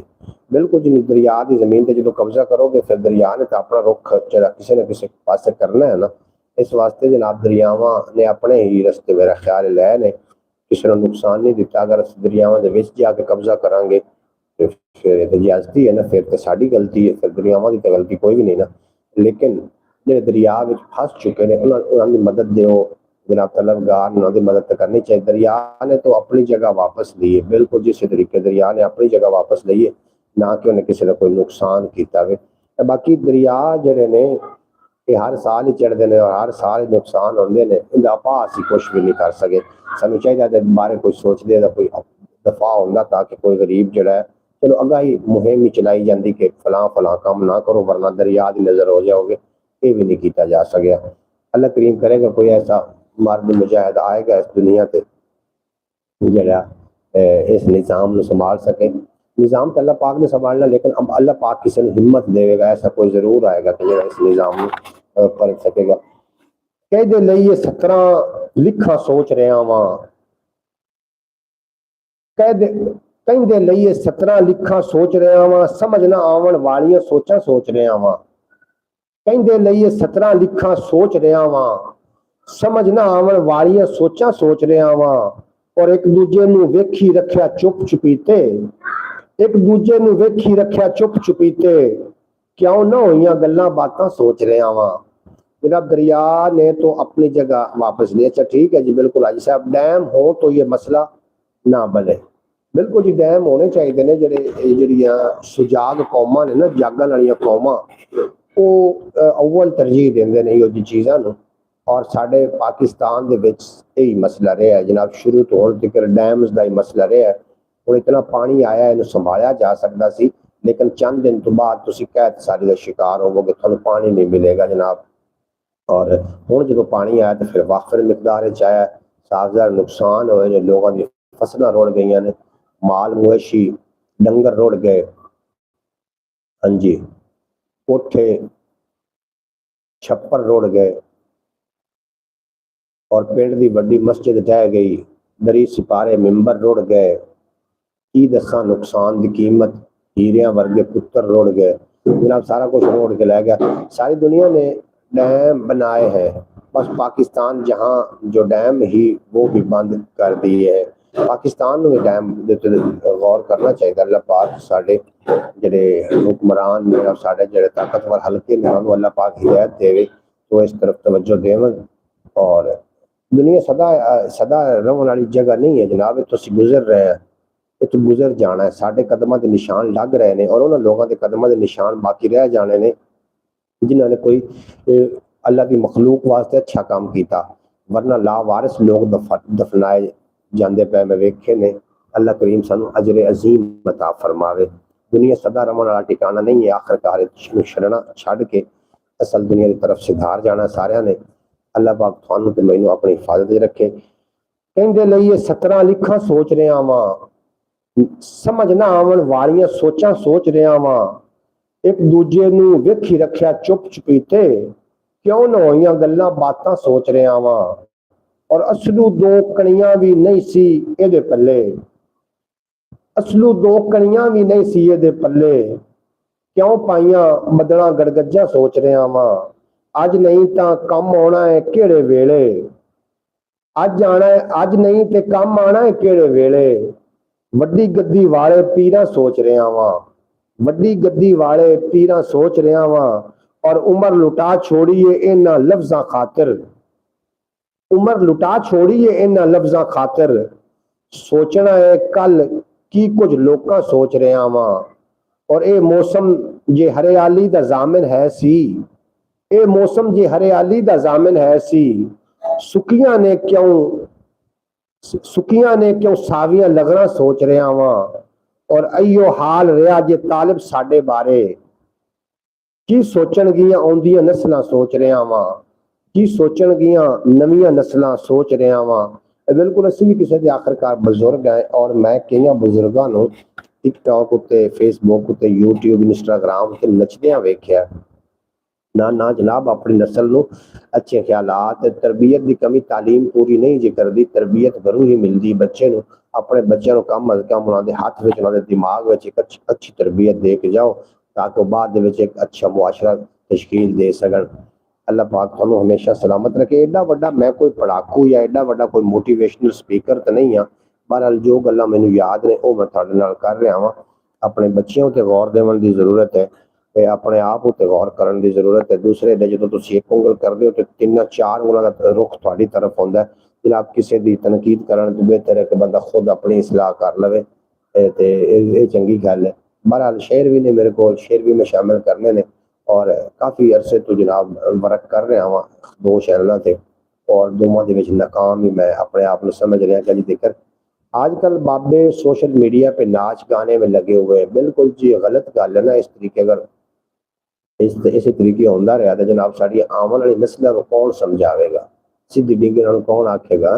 बिल्कुल जी, दरिया की ज़मीन पे जो कब्जा करोगे फिर दरिया ने तो अपना रुख जेड़ा किसी न किसी पासे करना है ना। इस वास्ते जनाब दरियावां ने अपने ही रस्ते मेरा ख्याल लै ने, किसी को नुकसान नहीं दिता। अगर अस दरियावां दे विच जाके कब्जा करांगे ते फिर ते ज्यादती है ना, फिर तो साडी गलती है, फिर दरियावां की तो गलती कोई भी नहीं ना। लेकिन ਜਿਹੜੇ ਦਰਿਆ ਵਿੱਚ ਫਸ ਚੁੱਕੇ ਨੇ ਉਹਨਾਂ ਦੀ ਮਦਦ ਦਿਓ जनाब, तलबगार ने उनकी मदद तो करनी चाहिए। दरिया ने तो अपनी जगह वापस ली है, बिल्कुल जिस तरीके दरिया ने अपनी जगह वापस ली है, ना कि उन्हें किसी का कोई नुकसान किया वे। बाकी दरिया जड़े ने ये हर साल ही चढ़ते हैं और हर साल ही नुकसान होंगे ने, इनका आपा असी कुछ भी नहीं कर सके। सानू चाहिए बारे कोई सोचते कोई दफा होंदा ताकि कोई गरीब जड़ा है चलो अगा ही मुहिम ही चलाई जाती कि फलां फलां काम ना करो वरना दरिया की नजर हो जाओगे। ये भी नहीं किया जा सकिया। अल्लाह करीम करेगा कोई ऐसा मर्द मुजाहिद आएगा इस दुनिया पे जरा इस निज़ाम को संभाल सके। निज़ाम तो अल्लाह पाक ने संभालना, लेकिन अब अल्लाह पाक किसी ने हिम्मत देगा, ऐसा कोई जरूर आएगा कि जरा इस निज़ाम को कर सकेगा। कहते लिए 17 लिखा सोच रहा वहां, कहते कहते लिए 17 लिखा सोच रहा वहां, समझ ना आवन वालियां सोचा सोच रहा वहां। कहते लिए 17 लिखा सोच रहा वहां, समझ ना आवन वालियां सोचा सोच रहा वहां। और एक दूजे नूं वेखी रखिया चुप चुपीते, एक दूजे नूं वेखी रखिया चुप चुपीते, क्यों ना होइयां गल्लां बातां सोच रहा वहां। जनाब दरिया ने तो अपनी जगह वापस लिया। अच्छा ठीक है जी, बिल्कुल हाजी साहब, डैम हो तो ये मसला ना बने। बिल्कुल जी, डैम होने चाहिए ने। ਜਿਹੜੀਆਂ ਸੁਜਾਗ ਕੌਮਾਂ ਨੇ ਨਾ, ਜਾਗਣ ਵਾਲੀਆਂ ਕੌਮਾਂ, ਉਹ ਅव्वल ਤਰਜੀਹ ਦਿੰਦੇ ਨੇ ਇਹੋ ਜਿਹੀ ਚੀਜ਼ਾਂ ਨੂੰ। ਔਰ ਸਾਡੇ ਪਾਕਿਸਤਾਨ ਦੇ ਵਿੱਚ ਇਹੀ ਮਸਲਾ ਰਿਹਾ ਜਨਾਬ, ਸ਼ੁਰੂ ਤੋਂ ਹੁਣ ਤੱਕ ਡੈਮਸ ਦਾ ਹੀ ਮਸਲਾ ਰਿਹਾ। ਹੁਣ ਇਤਨਾ ਪਾਣੀ ਆਇਆ, ਇਹਨੂੰ ਸੰਭਾਲਿਆ ਜਾ ਸਕਦਾ ਸੀ, ਲੇਕਿਨ ਚੰਦ ਦਿਨ ਤੋਂ ਬਾਅਦ ਤੁਸੀਂ ਕਹਿਤ ਸਾਰੀ ਦਾ ਸ਼ਿਕਾਰ ਹੋਵੋਗੇ, ਤੁਹਾਨੂੰ ਪਾਣੀ ਨਹੀਂ ਮਿਲੇਗਾ ਜਨਾਬ। और हूँ जो पानी आया तो फिर वाफर मिकदार च आया, साफजार नुकसान होए ने, लोगों की फसलें रुड़ गई ने, माल मवेशी डंगर रुड़ गए। हाँ जी, कोठे छप्पर रुड़ गए और पिंड की वड्डी मस्जिद ढह गई, दरी सिपारे मिंबर रुड़ गए। की दसा नुकसान की कीमत, हीरिया वर्गे पुत्र रुड़ गए जनाब, सारा कुछ रुड़ के लै गया। सारी दुनिया ने डैम बनाए हैं, बस पाकिस्तान जहाँ जो डैम ही वो भी बंद कर दिए है। पाकिस्तान में डैम गौर करना चाहिए। अल्लाह पाक साढ़े जेडे हुक्मरान ने और साढ़े जेडे ताकतवर हल्के ने उन्होंने अल्लाह पाक हिदायत देवे तो इस तरफ तवज्जो देवन। और दुनिया सदा सदा रहने वाली जगह नहीं है जनाब, तो असीं गुजर रहे हैं, तो गुजर जाना है। साढ़े कदमां के निशान लग रहे हैं और उन्होंने लोगों के कदमां के निशान बाकी रह जाने ने जिन्होंने कोई अल्लाह की मखलूक वास्ते अच्छा काम किया, वरना लावारिस लोग दफनाए जाते पे मैं वेखे ने। अल्लाह करीम सानू अजर अजीम अता फरमावे। दुनिया सदा रमन वाला ठिकाना नहीं है, आखिरकार छड़ना छड़ के असल दुनिया की तरफ सिधार जाना सारिया ने। अल्लाह पाक थानू ते मैनू अपनी हिफाजत रखे। कहते लिए 17 लिखा सोच रहा वां, समझ ना आवन वालियां सोचा सोच रहा वां। एक दूजे नूं वेखी रखिया चुप चुपीते, क्यों ना होइयां गल्लां बातां सोच रहा वां। और असलू दो कणियां भी नहीं सी एदे पल्ले, असलू दो कणियां भी नहीं सी एदे पल्ले, क्यों पाइयां बदला गड़गज्जा सोच रहा वां। अज नहीं तां कम आना है केड़े वेले, अज आना है अज नहीं ते कम आना है केड़े वेले। वड्डी गद्दी वाले पीरा सोच रहा वां, वड्डी गद्दी वाले पीरा सोच रहा वां। और उम्र लुटा छोड़िए इन्हां लफ्जां खातिर, उम्र लुटा छोड़िए इन्हां लफ्जां खातिर। सोचना है कल की कुछ लोकां सोच रहा वां। और ये मौसम जे हरियाली दा जामिन है सी, ये मौसम जे हरियाली दा जामिन है सी। सुकियां ने क्यों सावियां लगना सोच रहा वां। और अयो हाल रहा जे तालिब साडे बारे, की सोचणगियां आउंदियां नस्लां सोच रहा वां, की सोचणगियां नवीं नस्लां सोच रहा वां। बिल्कुल असीं भी किसी के आखिरकार बजुर्ग हैं और मैं कई बजुर्गों को टिकटॉक उत्ते, फेसबुक उत्ते, यूट्यूब, इंस्टाग्राम उत्ते नचदियां वेख्या। ना ना जनाब, अपनी नस्ल ਨੂੰ अच्छे ख्यालात तरबियत की कमी तालीम पूरी नहीं जी करती, तरबियत घरों ही मिलती बच्चे ਨੂੰ अपने बच्चों ਨੂੰ कम अज कम उन्होंने हाथ में उन्होंने दिमाग में एक अच्छी तरबियत दे के जाओ ताकि बाद एक अच्छा मुआशरा तश्कील दे सकन। अल्लाह पाक थानू हमेशा सलामत रखे। एडा वड्डा मैं कोई पढ़ाकू या एडा वड्डा कोई मोटिवेशनल स्पीकर तो नहीं हाँ, बहरहाल जो गल्लां मैनू याद ने वो मैं तुहाडे नाल कर रहा वां। अपने बच्चों ते गौर देवन की जरूरत है ते अपने आप उत्ते गौर करन की जरूरत है। दूसरे दे जो तुसीं एक उंगल करदे हो तो तीन चार उंगलों का रुख तुहाडी तरफ होंदा है। जनाब किसी की तनकीद करन तो बेहतर है कि बंदा खुद अपनी इसलाह कर लवे ते ये चंगी गल है। बहरहाल शेर भी ने मेरे को, शेर भी मैं शामिल करने ने और काफ़ी अरसे तो जनाब वर्क कर रहा वहाँ 2 चैनलों से और दोवां दे विच नाकाम ही मैं अपने आप को समझ रहा कि जिक्र आजकल बाबे सोशल मीडिया पे नाच गाने में लगे हुए हैं। बिल्कुल जी गलत गल है ना। इस तरीके अगर इस तरीके होंदा रहा तो जनाब साड़ी आने वाली नस्लों को कौन समझावेगा, सीधी डिंगी उन्होंने कौन आखेगा।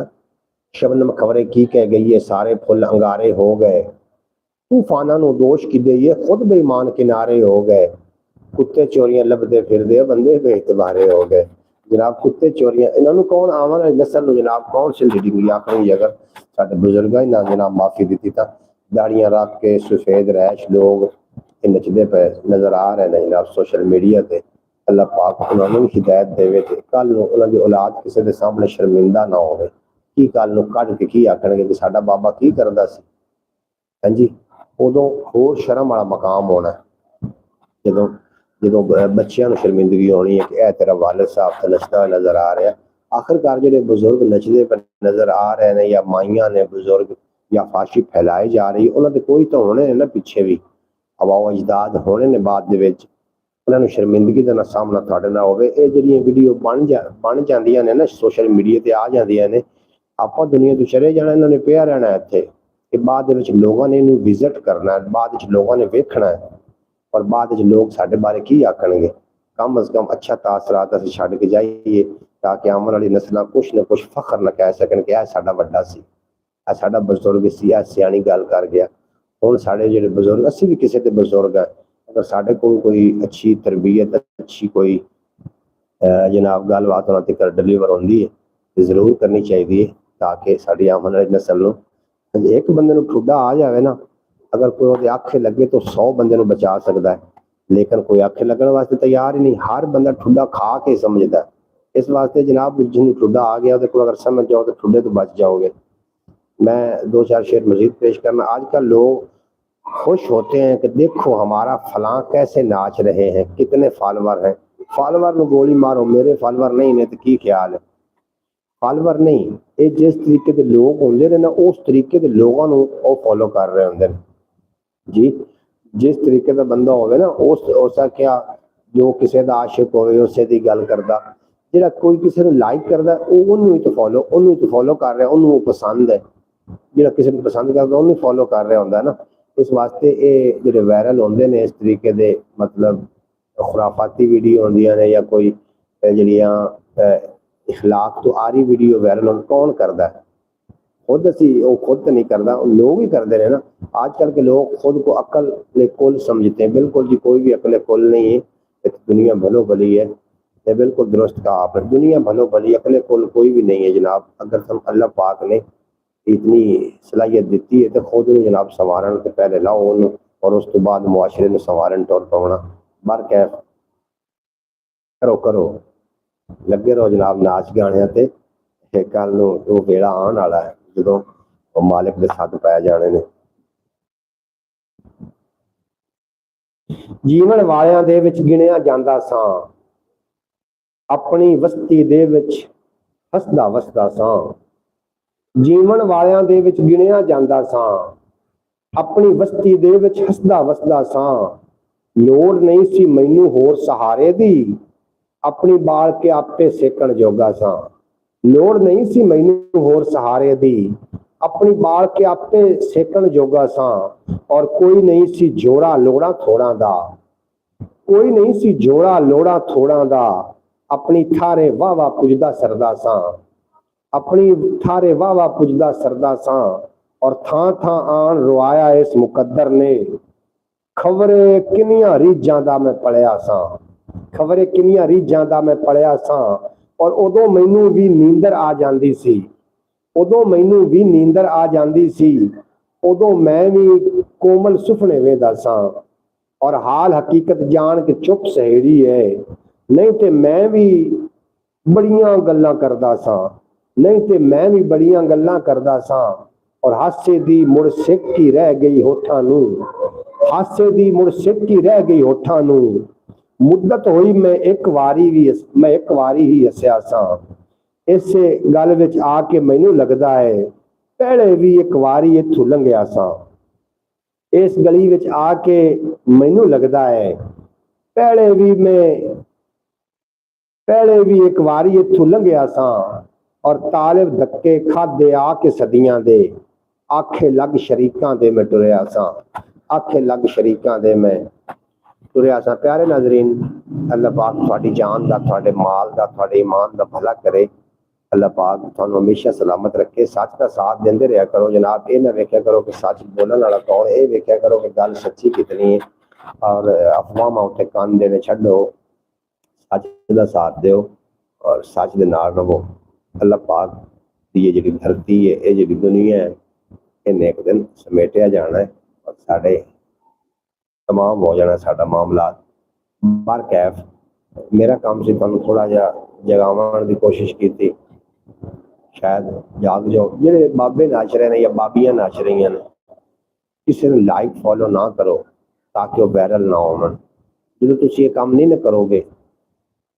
शबनम खबरें की कह गई है, सारे फुल अंगारे हो गए, तूफाना नु दोष की दई है, खुद बेईमान किनारे हो गए, कुत्ते चोरियां लभदे फिरदे बंदे बेइतबारे हो गए। जनाब कुत्ते चोरियां इन्होंने कौन आने वाली नस्ल में जनाब कौन सीधी डिंगी आखनी। अगर साडे बुजुर्गां ही ना जनाब माफी दी तो दाड़ियां रख के सफेद रैश लोग नचते पे नजर आ रहे हैं जनाब सोशल मीडिया से। अल्लाह पाक उन्होंने भी हिदायत देवे ते कल उन्होंने औलाद किसी के सामने शर्मिंदा ना हो कि कल कढ़ के की आखणगे कि साडा बाबा की करदा सी। हाँ जी, उदों होर शर्म वाला मकाम होना जो जो बच्चों शर्मिंदगी होनी है कि यह तेरा वालिद साहब तो नचता नजर आ रहा। आखिरकार जो बुजुर्ग नचते पे नजर आ रहे हैं या माइया ने बुजुर्ग या फाशी फैलाई जा रही है उन्होंने कोई तो होने ना पीछे भी अबाओ अजदाद होने ने बाद उन्होंने शर्मिंदगी का ना सामना थोड़े ना हो। ये जी वीडियो बन जांदियां ने ना सोशल मीडिया पर आ जांदियां ने, आप दुनिया तो चले जाना, इन्होंने पिया रहना इत्थे। बाद लोगों ने इन्हू विजिट करना है, बाद लोगों ने वेखना है और बाद लोग साढ़े बारे की आखणगे। कम अज कम अच्छा तासरात असीं छड्ड के जाइए ताकि आने वाली नस्लां कुछ न कुछ फखर न कह सकन कि यह साडा वड्डा सी, यह साडा बजुर्ग सी, यह सियाणी गल कर गया। हुण साडे जिहड़े बजुर्ग असीं भी किसी के बजुर्ग हैं, अगर साडे कोल कोई अच्छी तरबियत अच्छी कोई जनाब गलबात उन्हां तक डिलीवर होंदी है तो जरूर करनी चाहिए ताकि साडी आने वाली नस्ल नूं एक बंदे नूं ठुड्डा आ जाए ना, अगर कोई वो आखे लगे तो 100 बंदे को बचा सकता है, लेकिन कोई आखे लगने वास्ते तैयार ही नहीं। हर बंदा ठुड्डा खा के समझता है। इस वास्ते जनाब जिन्हें ठुड्डा आ गया तो अगर समझ जाओ तो ठुड्डे तो बच जाओगे। मैं 2-4 शेर मजीद पेश करना। आजकल लोग खुश होते हैं कि देखो हमारा फलां कैसे नाच रहे हैं, कितने फॉलोवर हैं। फॉलोवर में गोली मारो, मेरे फॉलोवर नहीं ने तो की ख्याल है। फॉलोवर नहीं, ये जिस तरीके के लोग होंगे ना उस तरीके के लोगों को फॉलो कर रहे होंगे जी। जिस तरीके का बंदा होवे ना उस क्या जो किसी का आशिक होवे उसे दी गल करदा, जिहड़ा कोई किसी को लाइक करदा ओनू ही तो फॉलो कर रहा, ओनू पसंद है। जिहड़ा किसी को पसंद करदा ओनू फॉलो कर रहा होंदा ना। इस वास्ते ये जिहड़े वायरल होंदे ने इस तरीके दे मतलब खुराफाती वीडियो होंदियां ने या कोई जिहड़ियां इखलाक तो आरी वीडियो वायरल कौन करदा है? खुद असी वो खुद तो नहीं करता, लोग ही करते रहे ना। आजकल के लोग खुद को अकल कुल समझते हैं। बिल्कुल जी कोई भी अकल कुल नहीं है, दुनिया भलो भली है। ये बिल्कुल दुरुस्त कहा आपने, दुनिया भलो भली, अकल कुल कोई भी नहीं है जनाब। अगर हम अल्लाह पाक ने इतनी सलाहियत दी है तो खुद में जनाब संवारन तो पहले लाओ उन्होंने और उस तो बाद मुआशरे में संवारन तौर पाना बर कैफ करो करो लगे रहो जनाब नाच गाने ते। कल वो वेला आने वाला है जो मालिक के सद पै जाने ने। जीवन वालियां दे विच गिणिया जांदा सां, अपनी वस्ती दे विच हसदा वसदा सां। जीवन वालियां दे विच गिणिया जांदा सां, अपनी वस्ती दे विच हसदा वसदा सां। लोड़ नहीं सी मैनू होर सहारे दी, अपनी बाल के आपे सेकण जोगा सां। लोड़ नहीं सी मैनू होर सहारे दी, अपनी बाल के आपे सेकण जोगा सां। और कोई नहीं सी जोड़ा लोड़ा थोड़ा दा, कोई नहीं सी जोड़ा लोड़ा थोड़ा दा। अपनी थारे वाह वाह पुजदा सरदा सां, अपनी थारे वाह वाह पुजदा सरदा सां। और थां थां आन रुआया इस मुकद्दर ने, खबरे किनिया रीजां दा मैं पढ़िया सां। खबरे किनिया रीझां दा मैं पढ़िया सां और उदों मैनू भी नींदर आ जांदी सी, उदों मैनू भी नींदर आ जांदी सी, उदों मैं भी कोमल सुफने वेंदा सां और हाल हकीकत जान के चुप सहेड़ी है, नहीं ते मैं भी बड़ियां गल्लां करदा सां, नहीं ते मैं भी बड़ियां गल्लां करदा सां और हासे दी मुड़ सिक्की रह गई होठां नूं, हासे दी मुड़ सिक्की रह गई होठां नूं, मुद्दत हुई मैं एक वारी ही हसिया सां। इसे गल विच आके मैनू लगदा है पहले भी एक वारी इत्थों लंघिया सां, इस गली विच आके मैनू लगदा है पहले भी एक वारी इत्थों लंघिया सां और तालिब धक्के खादे आके सदियां दे, आखे लग शरीकां दे मैं टुरिया सां, आखे लग शरीकां दे मैं तुरिया सा। प्यारे नाजरीन, अल्लाह पाक तुहाडी जान दा, तुहाडे माल दा, तुहाडे ईमान दा भला करे। अल्लाह पाक तुहानू हमेशा सलामत रखे। सच का साथ देंदे रहा करो जनाब, ये ना वेख्या करो कि सच बोलने वाला कौन है, ये वेख्या करो कि गल सच्ची कितनी है और अफवाहां उत्ते कान देने छड्डो, सच दा साथ दिओ और सच दे नाल रहो। अल्लाह पाक दी ये जिहड़ी धरती है, ये जिहड़ी दुनिया है, इन्हें एक दिन समेटिया जाना है और साडे तमाम हो जाना साडा मामला। पर कैफ मेरा काम से तुहानू थोड़ा जिहा जगावन की कोशिश की थी, शायद जाग जाओ। जिहड़े बाबे नच रहे हैं या बाबियां नच रही ने, किसी ने लाइक फॉलो ना करो ताकि वह वायरल ना होवन। जो तुम ये काम नहीं ना करोगे,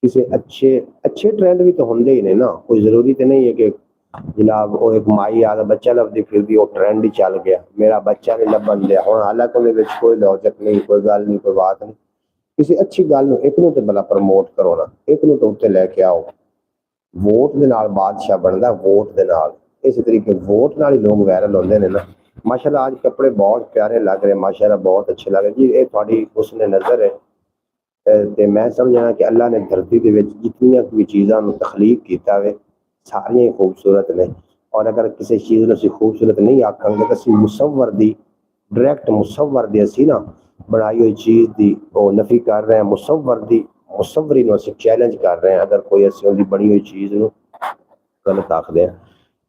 किसी अच्छे ट्रेंड भी तो होंगे ही ने ना, कोई जरूरी तो नहीं है कि जनाब वो एक माई आदा बच्चा लभदी फिरदी वो ट्रेंड ही चल गया, मेरा बच्चा नहीं लभन दिया हुण। हालांकि उहदे कोई लॉजिक नहीं, कोई गल नहीं, कोई बात नहीं। किसी अच्छी गल नूं एक नूं ते भला प्रमोट करो ना, एक नूं ते उत्ते लैके आओ। वोट दे नाल बादशाह बनदा, वोट दे नाल। इस तरीके वोट नाल ही लोग वायरल होंदे ने ना। माशाअल्लाह आज कपड़े बहुत प्यारे लग रहे, माशाअल्लाह बहुत अच्छे लग रहे जी। ये तुहाडी हुस्न नज़र है ते मैं समझना कि अल्लाह ने धरती दे विच जितनियां भी चीज़ां नूं तखलीक कीता वे सारियां ही खूबसूरत ने। और अगर किसी चीज़ नूं असीं खूबसूरत नहीं आखांगे तो असीं मुसव्वर दी, डायरैक्ट मुसव्वर दी असीं ना बनाई हुई चीज़ दी वो नफी कर रहे हैं। मुसव्वर दी मुसव्वरी नूं असीं चैलेंज कर रहे हैं अगर कोई असीं उहदी बनी हुई चीज़ नूं गलत आखदे हैं।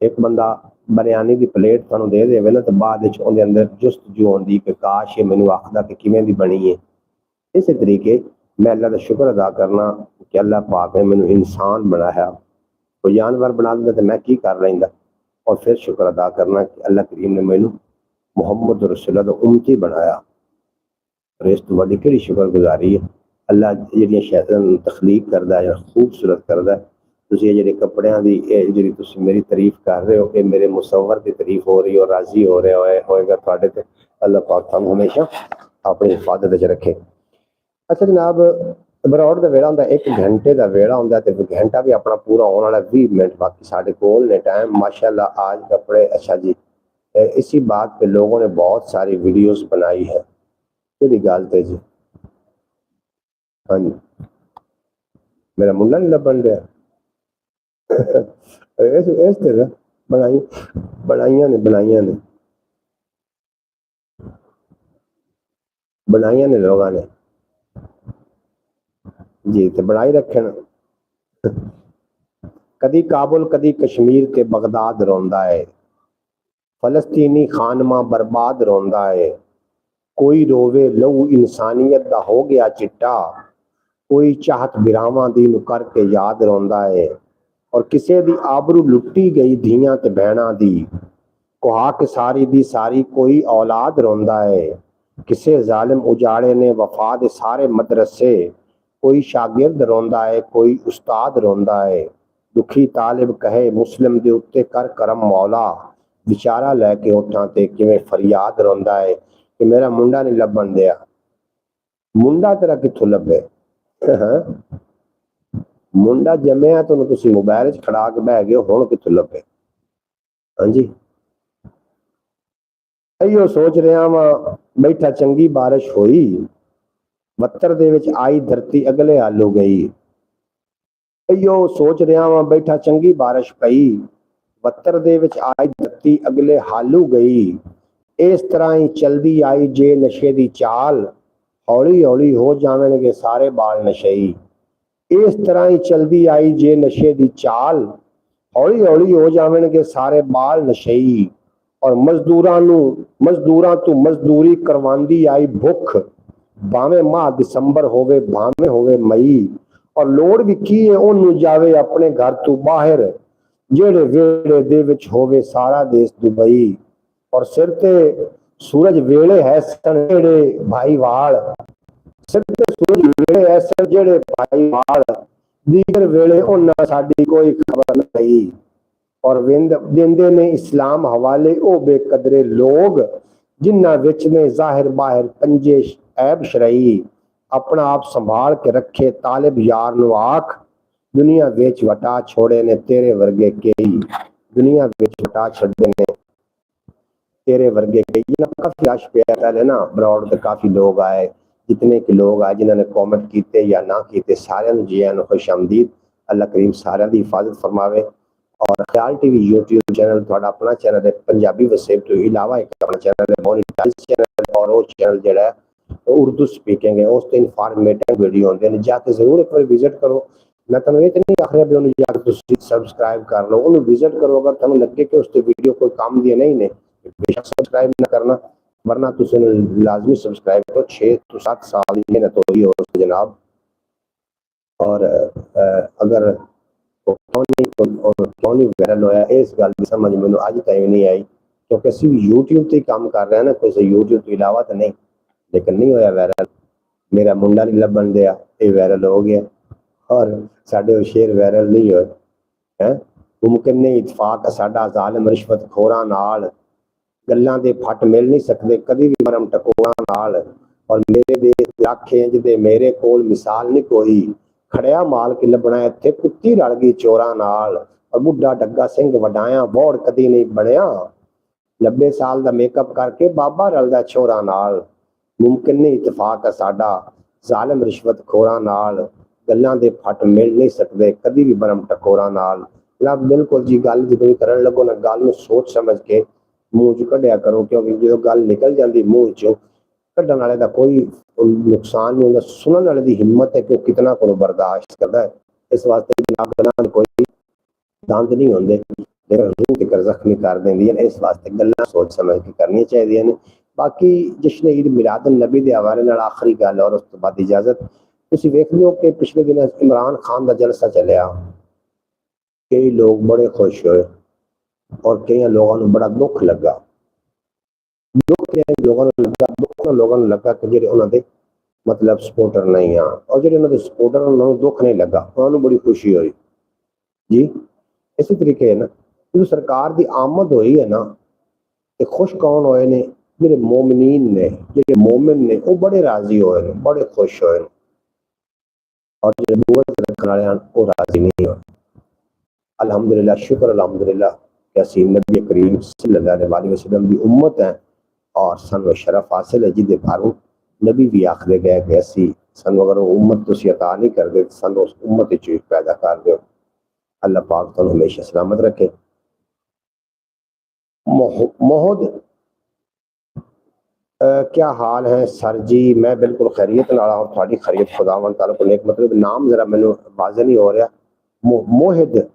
एक बंदा बिरयानी की प्लेट तुहानूं दे देवे ना तो बाद विच उहदे अंदर जुस्तजू आउंदी कि काश ये मैनूं आखदा कि किवें दी बनी है। इस तरीके मैं अल्लाह का शुक्र अदा करना कि अल्लाह पाक ने मैनूं इंसान बनाया, कोई जानवर बना दिंदा तो मैं की कर लैंदा। और फिर शुक्र अदा करना कि अल्लाह करीम ने मैनूं मुहम्मद रसूलुल्लाह दा उम्मती बनाया। और इस तो वड्डी केहड़ी शुक्रगुजारी है। अल्लाह जिहड़ियां शैतान तखलीक करदा है, खूबसूरत करदा है। तुसीं ये जिहड़े कपड़ियां दी जिहड़ी तुसीं मेरी तारीफ कर रहे हो, ये मेरे मुसव्वर की तारीफ हो रही हो, राजी हो रहे होएगा तुहाडे ते। अल्लाह पाक तुहानूं हमेशा अपनी हिफाजत च रखे। अच्छा जनाब, बरौड़ का वेड़ा होंदा 1 घंटे का वेड़ा होंदा ते घंटा भी अपना पूरा होने वाला 20 मिनट बाकी साढ़े कोल ने टाइम। माशाल्लाह आज कपड़े अच्छा जी। इसी बात पे लोगों ने बहुत सारी वीडियोस बनाई है। केड़ी गल ते जी? हाँ जी, मेरा मुंडा नहीं लभन दिया। इस तरह बनाइयां ने लोगों ने जी, तो बनाई रखन। कदी काबुल कदी कश्मीर ते बगदाद रोंदा है, फलस्तीनी खानमा बर्बाद रोंदा है। कोई रोवे लहू इंसानियत दा हो गया चिट्टा, कोई चाहत बिरावां दी नूं करके याद रोंदा है। और किसे दी आबरू लुट्टी गई धियां ते भैणां दी, कुहा के सारी दी सारी कोई औलाद रोंदा है। किसे जालिम उजाड़े ने वफा दे सारे मदरसे, कोई शागिर्द रोंदा है, कोई उस्ताद रोंदा है। दुखी तालिब कहे मुस्लिम दे उत्ते कर करम मौला, विचारा लैके होठां ते किवें फरियाद रोंदा है कि मेरा मुंडा नहीं लभन दिया। मुंडा तेरा कित्थों लभे? मुंडा जम्मिया तो तुसीं मोबाइल च खड़ा के बह गए, हुण कित्थों लभे? हाँ जी, इहो सोच रहा वां बैठा चंगी बारिश होई, बत्तर दे विच आई धरती अगले हालू गई। इहो सोच रहा वां बैठा चंगी बारिश पई, बत्तर दे विच आई धरती अगले हालू गई। इस तरह ही चलदी आई जे नशे दी चाल, हौली हौली हो जावणगे सारे बाल नशई। इस तरह ही चलती आई जे नशे की चाल, हौली हौली हो जावणगे सारे बाल नशई। और मजदूरां तू मजदूरी करवांदी आई भुख, भावें माह दिसंबर होवे भावें होवे मई। और लोड़ भी की है ओनू जावे अपने घर तू बाहर, जेड़े वेड़े दे विच होवे सारा देश दुबई। और सिर ते सूरज वेले है सन जेड़े भाई वाल, सिर ते सूरज वेले है सन जेड़े भाई वाल। दीगर वेले उन्ना साडी कोई खबर नहीं। और देंदे ने इस्लाम हवाले ओ बेकदरे लोग, जिन्ना विच ने जाहिर बाहिर पंजे ऐब शरई। अपना आप संभाल के रखे तालिब यार नु आख, दुनिया विच वटा छोड़े ने तेरे वर्गे कई। दुनिया विच वटा छड़े ने तेरे वर्गे कई। काफी रश पिया पहले ना ब्रॉड ते काफी लोग आए, जितने के लोग आए जिन्होंने कॉमेंट किए या ना किए सारे जी आन खुश आमदीद। अल्लाह करीम सारे की हिफाजत फरमावे। और ख्याल टीवी यूट्यूब चैनल थोड़ा अपना चैनल है, पंजाबी वसेब तो इलावा एक अपना चैनल है मोनेटाइज चैनल। और वो चैनल जड़ा है उर्दू स्पीकिंग है, उस इनफॉर्मेटिव वीडियो होंगे ने, जाके जरूर एक बार विजिट करो। मैं तुम ये तो नहीं आख रहा भी उन्हें जाके सबसक्राइब कर लो, उन्हें विजिट करो। अगर तुम्हें लगे कि उसके वीडियो कोई काम दिए नहीं ने, बेशक सब्सक्राइब ना करना, वरना तुम लाजमी सब्सक्राइब करो। 6 to 7 साल की मेहनत हो रही हो जनाब। और अगर क्यों नहीं वायरल होया इस गल की समझ मैनू अज तक नहीं आई, क्योंकि असं भी यूट्यूब से काम कर रहे हैं ना, कोई यूट्यूब तो इलावा तो नहीं। लेकिन नहीं होया वायरल, मेरा मुंडा नहीं लभन दिया, ये वायरल हो गया। और साडे शेर वायरल नहीं होए है। मुमकिन नहीं इतफाक साडा जालिम रिश्वत खोरां नाल, गल्लां दे फट मिल नहीं सकते कभी भी मरम टकोरां नाल। और मेरे देश दे आखे जिदे मेरे कोल मिसाल नहीं कोई, खड़िया माल कि लभना इत्थे कुत्ती रल गई चोरां नाल। और बुढ़ा डग्गा सिंह वडाया वोड़ कदी नहीं बनया, 90 साल का मेकअप करके बाबा रलदा चोरां नाल। मुमकिन नहीं इतफाक साडा जालिम रिश्वत खोरां नाल, गल्लां दे फट मिल नहीं सकते कभी भी मरम टकोरां नाल। बिल्कुल जी गल जो करन लगो ना, गल नूं सोच समझ के मुंह च कढ़िया करो, क्योंकि जो गल निकल जाती मुंह चो, कढ़न वाले का कोई नुकसान नहीं होता। सुनने वाले की हिम्मत है कि कितना को बर्दाश्त करता है। इस वास्ते जनाब गल्लां कोई दंद नहीं होंगे, लेकिन रूह तक जख्मी कर देंदियां। इस वास्ते गल्लां सोच समझ के करनी चाहिए ने। बाकी जश्न ईद मिलादुन नबी के हवाले नाल आखिरी गल और उस तो बाद इजाजत। तुसीं वेख लियो कि पिछले दिन इमरान खान का जलसा चलिया, कई लोग बड़े खुश हुए और कई लोगों को बड़ा दुख लगा। दुख लोगों को लगा, दुख लोगों को लगा कि जो उन्होंने मतलब सपोर्टर नहीं आ, और जो उन्होंने सपोर्टर उन्होंने दुख नहीं लगा, उन्होंने बड़ी खुशी हुई जी। इसी तरीके है ना, जो सरकार की आमद हुई है ना, तो खुश कौन होए ने, जो मोमिनीन ने, जो मोमिन ने, वो बड़े राजी होए ने, बड़े खुश होए ने। और जो नबूवत रखने वाले हैं वो राजी नहीं हो। अल्हम्दुलिल्लाह, शुक्र अल्हम्दुलिल्लाह कि असीं नबी करीम सल्लल्लाहु अलैहि वसल्लम की उम्मत है। और सानू शरफ हासिल है जिदे बारों नबी भी आखदे गए कि असी सानू अगर उम्मत तुसीं अता नहीं करदे, सानू उस उम्मत विच पैदा कर दो। अल्लाह पाक तुहानू हमेशा सलामत रखे। मोहद क्या हाल है सर जी? मैं बिल्कुल खैरियत नाल हां, तुहाडी खैरियत खुदावंद ताला को नेक। मतलब नाम जरा मैनू वाज़ेह नहीं हो रहा। मोहिद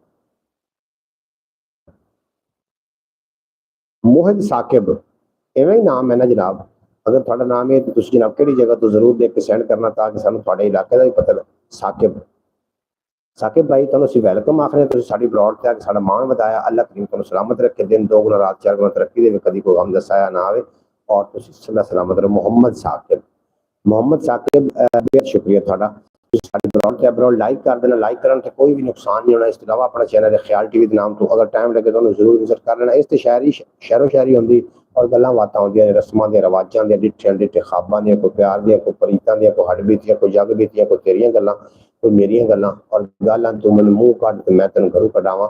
मोहिद साकिब इवें ही नाम है ना जनाब? अगर तुहाडा नाम है तो तुसीं जनाब किहड़ी जगह तो जरूर देख के सेंड करना, ताकि सानू तुहाडे इलाके का भी पता लगे। साकिब साकिब भाई तुहानू असीं वेलकम आखने, तुसीं साडी ब्लॉग ते आके साडा मान वधाया। अल्लाह करीम तुहानू सलामत रखे, दिन दोगुना रात चार गुना तरक्की देवे, कदी कोई गम दा साया ना आवे। और तुसीं सदा सलामत रहो। मोहम्मद साकिब बेहद शुक्रिया तुहाडा। साडी ब्लॉग ते ब्रो लाइक कर देना, लाइक करन ते कोई भी नुकसान नहीं होना। इस अलावा अपना चैनल है ख्याल टीवी के नाम तो, अगर टाइम लगे तो जरूर विजिट कर लेना। इस ते शहरो शायरी होंगी और गल्लां बातां होंदियां, रस्मां दे रिवाजां दे, डिठे ख्वाबां दे, कोई प्यार दे, कोई प्रीतां दे, कोई हड बीतियां, कोई जग बीतियां, कोई तेरियां गल्लां, कोई मेरियां गल्लां। और गल तू मैनूं मूँह कढ ते मैं तेनूं घरों कढावां,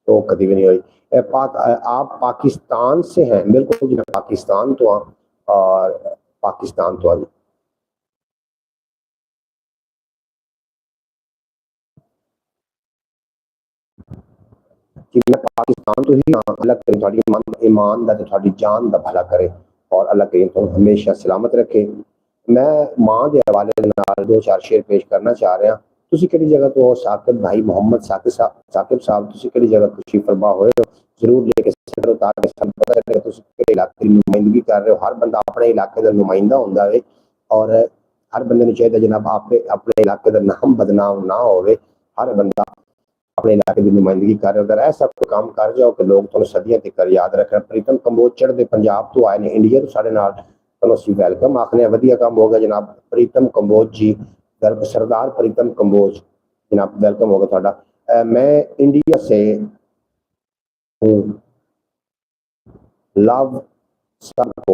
तो कभी भी नहीं हुई। आप पाकिस्तान से हैं? बिल्कुल जी, मैं पाकिस्तान तो हाँ, और पाकिस्तान तो हाँ कि मैं पाकिस्तान तो ही हाँ। अल्लाह करीम तुहाडी ईमान दा ते तुहाडी जान दा भला करे, और अल्लाह करीम तुहानूं हमेशा सलामत रखे। मैं मां के हवाले नाल 2-4 शेर पेश करना चाह रहा। तुसी किहड़ी जगह तो हो? साकिब भाई मोहम्मद साकिब साहब, तुसी किहड़ी जगह तशरीफ फरमा होए हो? जरूर लेके करो ताकि सानू पता लगे तुसी किहड़े इलाके की नुमाइंदगी कर रहे हो। हर बंदा अपने इलाके का नुमाइंदा होंदा है और हर बंदे नूं चाहिए जनाब आपे अपने इलाके का नाम बदनाम ना होवे। हर बंदा अपने इलाके की नुमाइंदगी कर रहे हो। अगर ऐसा कोई काम कर जाओ कि लोग तुहानूं सदियां तक याद रखना। प्रीतम कंबोज चढ़दे पंजाब तो आए ने इंडिया तो साडे नाल, तुहानूं असीं वैलकम आखने। वधिया काम हो गया जनाब प्रीतम कंबोज जी, सरदार प्रीतम कंबोज जनाब, वेलकम होगा ਤੁਹਾਡਾ। मैं इंडिया से हूँ, लव सबको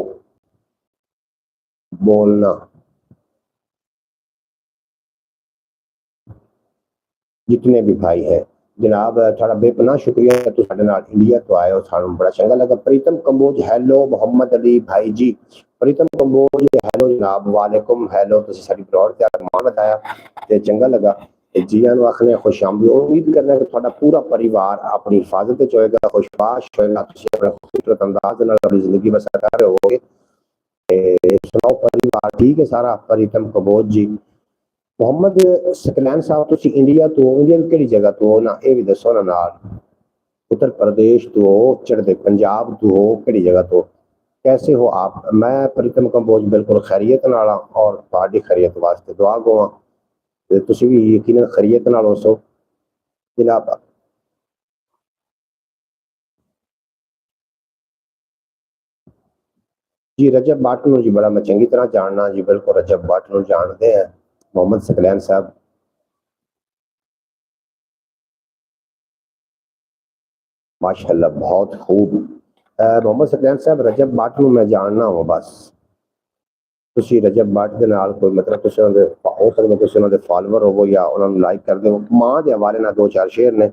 बोलना जितने भी भाई हैं जनाब, थोड़ा बेपनाह शुक्रिया तुम साडे नाल इंडिया तो आए हो, सानू बड़ा चंगा लगा। प्रीतम कंबोज हैलो, मोहम्मद अली भाई जी, प्रीतम कंबोज हैलो जनाब, वालेकुम हैलो। तुसीं साडी ब्रॉड ते मान बताया ते चंगा लगा ते जी आनू आखने खुश आमदीद। उम्मीद करना कि थोड़ा पूरा परिवार अपनी हिफाजत विच होएगा, खुशबाश होएगा, तुसीं अपने खूबसूरत अंदाज नाल अपनी जिंदगी बसर कर रहे होगे। सुनाओ परिवार ठीक है सारा? प्रीतम कंबोज जी, मोहम्मद सकलैन साहब तुसी इंडिया तो, इंडिया की जगह तो ना ये भी दसो ना नाल? उत्तर प्रदेश तो हो, चढ़ते पंजाब तो हो, कि जगह तो? कैसे हो आप? मैं प्रीतम कंबोज बिल्कुल खैरियत नाल और तुहाडी खैरियत वास्ते दुआ गो ते तुसी भी यकीनन खैरियत नाल होसो जनाब। जी रजब भट्ट नूं जी बड़ा मैं चंगी तरह जानना जी, बिल्कुल रजब भट्ट नूं जानते हैं मोहम्मद सकलैन साहब। माशाल्लाह बहुत खूब। मोहम्मद सकलैन साहब रजब भट्ट नूं मैं जानना हूं बस। ਤੁਸੀਂ रजब भट्ट ਦੇ ਨਾਲ ਕੋਈ ਮਤਲਬ ਤੁਸੀਂ ਉਹਨਾਂ ਦੇ ਹੋ ਸਕਦਾ ਤੁਸੀਂ ਉਹਨਾਂ ਦੇ ਫਾਲੋਅਰ ਹੋਵੋ ਜਾਂ ਉਹਨਾਂ ਨੂੰ ਲਾਈਕ ਕਰਦੇ ਹੋ। ਮਾਂ ਦੇ ਹਵਾਲੇ ਨਾਲ 2-4 ਸ਼ੇਰ ਨੇ।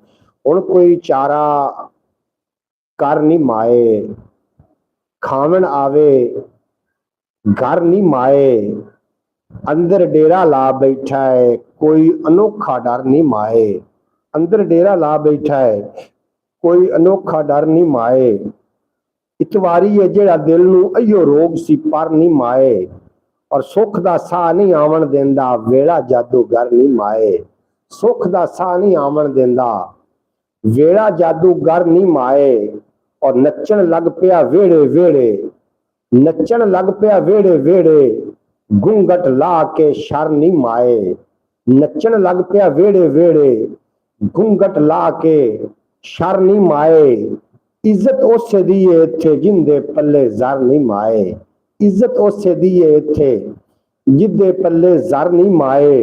ਹੁਣ ਕੋਈ ਚਾਰਾ ਕਰ ਨਹੀਂ ਮਾਏ, ਖਾਵਣ ਆਵੇ घर नहीं माए, अंदर डेरा ला बैठा है कोई अनोखा डर नहीं माए। अंदर डेरा ला बैठा है कोई अनोखा डर नहीं माए। इतवारी है जेड़ा दिल नूं अइयो रोग सी पर नहीं माए। और सुख दा साह नहीं आवन देंदा वेड़ा जादूगर नहीं माए। सुख दा साह नहीं आवन देंदा वेड़ा जादूगर नहीं माए। और नचन लग पिया वेड़े वेड़े, नचन लग पिया वेड़े वेड़े, घूंघट ला के शर नहीं माए। नचन लग पिया वेड़े वेड़े, घूंघट ला के शर नहीं माए। इज्जत उसे दी है इत्थे जिंदे पल्ले जर नहीं माए। इज्जत उसे दी है इत्थे जिंदे पल्ले जर नहीं माए।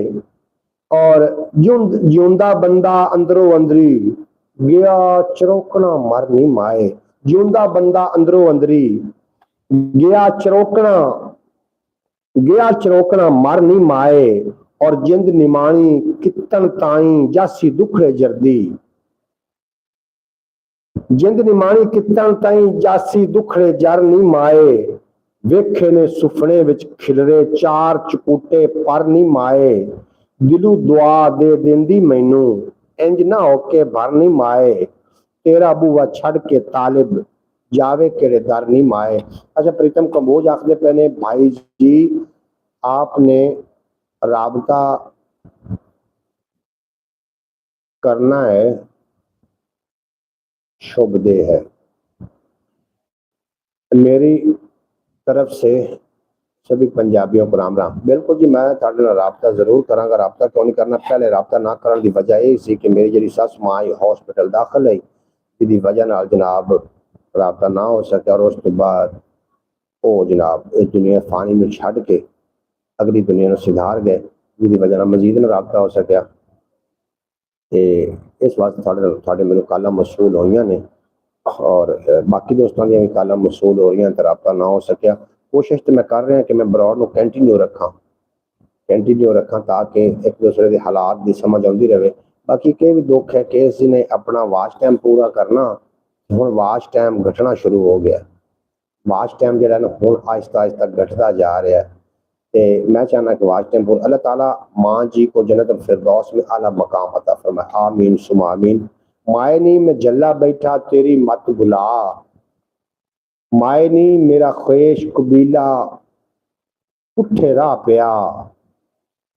और जिउंदा बंदा अंदरों अंदरी गया चरोकना मर नहीं माए। जिउंदा बंदा अंदरों अंदरी गया चरोकना मर नहीं माए। और जिंद निमाणी कितन ताई जासी दुखड़े जरदी। जिंद निमाणी कितन ताई जासी दुखड़े जर नहीं माए। वेखे ने सुफने विच खिलरे चार चकूटे पर नहीं माए। दिलू दुआ दे देंदी मैनू इंज ना होके भर नहीं माए। तेरा बूआ छड़ के तालिब जावे केड़े दर नहीं माए। अच्छा प्रीतम कंबोज आखदे पे ने भाई जी आपने राबता करना है शुभ दे है। मेरी तरफ से सभी पंजाबियों को राम राम। बिल्कुल जी मैं तुहाडे नाल राबता जरूर करांगा। राबता क्यों नहीं करना? पहले राबता ना करने की वजह यही सी कि मेरी जी सस मां हॉस्पिटल दाखिल है जिसकी वजह नाल जनाब राबता ना हो सके। और उस तो बाद वो जनाब इस दुनिया फानी में छड़ के अगली दुनिया में सिधार गए जिसकी वजह मजीद ना राबता हो सकिया। इस वास्ते थोड़े मैनू काला मसूल हुई ने और बाकी दोस्तों दी काला मसूल हो रही तो राबता ना हो सकिया। कोशिश तो मैं कर रहा कि मैं ब्रॉड को कंटिन्यू रखा ताकि एक दूसरे के हालात की समझ आती रहे। बाकी के भी दुख है कि इस ने अपना वाच टाइम पूरा करना, हुण वाच टाइम घटना शुरू हो गया। वाच टाइम जो हूँ आहिस्ता आहिस्ता घटता जा रहा है। तो मैं चाहना कि वाच टाइम अल्लाह ताला माँ जी को जन्नत फिरदौस में आला मकाम अता फरमाए, आमीन सुमा आमीन। मायनी में जल्ला बैठा तेरी मत भुला, मायनी मेरा ख्वेश कबीला पुठे राह पिया।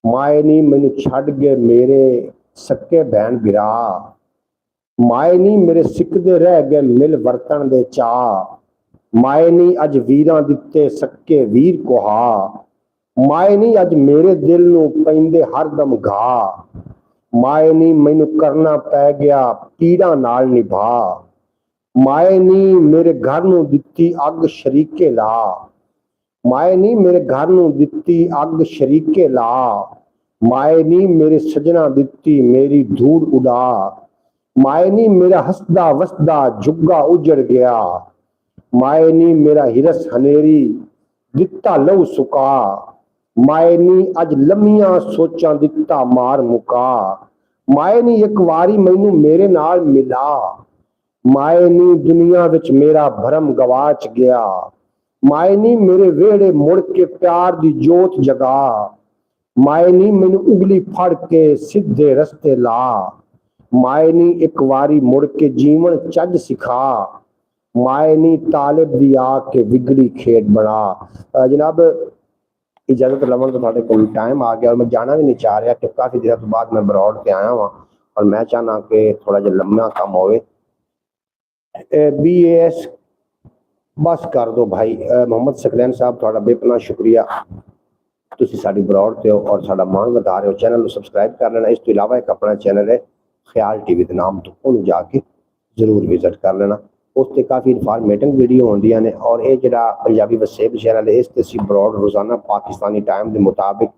माए नी मैनू छड्ड गए मेरे सक्के भैन बिरा। माए नी मेरे सिकदे रह गए मिल वरतन दे चा। माए नी अज वीरां दिते सक्के वीर कोहा। माए नी अज मेरे दिल नू पैंदे हरदम घा। माए नी मैनू करना पै गया पीड़ा नाल निभा। माए नी मेरे घर नू दिती अग शरीके ला। माए नी मेरे घर नू दिती अग शरीके ला। माए नी मेरे सजना दिती मेरी धूड़ उड़ा। माए नी मेरा हसदा वसदा जुग्गा उजड़ गया। माए नी मेरा हिरस हनेरी दिता लहू सुका। माए नी अज लम्मियां सोचां दिता मार मुका। माए नी एक वारी मैनू मेरे नाल मिला। माए नी दुनिया विच मेरा भरम गवाच गया। माए नी मेरे वेड़े मुड़ के प्यार दी जोत जगा। माए नी मैनू उंगली फड़ के सीधे रस्ते ला। माए नी एक वारी मुड़ के जीवन चज सिखा। माए नी तालिब दी आके विगड़ी खेड बना। जनाब इजाजत लवन तो थोड़े को टाइम आ गया और मैं जाना भी नहीं चाह रहा कि काफी दिनों तो बाद मैं बरौड़ से आया हुआ और मैं चाहना कि थोड़ा जो लम्बा कम होवे। BAS बस कर दो भाई। मोहम्मद सकलैन साहब थोड़ा बेपना शुक्रिया, तुसी साडी बरौड़ ते हो और साडा मान वधा रहे हो। चैनल को सब्सक्राइब कर लेना। इस तो इलावा एक अपना चैनल है ख्याल टीवी के नाम तो उन्हें जाके जरूर विजिट कर लेना। उससे काफ़ी इन्फॉर्मेटिव वीडियो होंदियां ने और ये जरा पंजाबी वसेब चैनल है इससे असीं बरौड़ रोजाना पाकिस्तानी टाइम के मुताबिक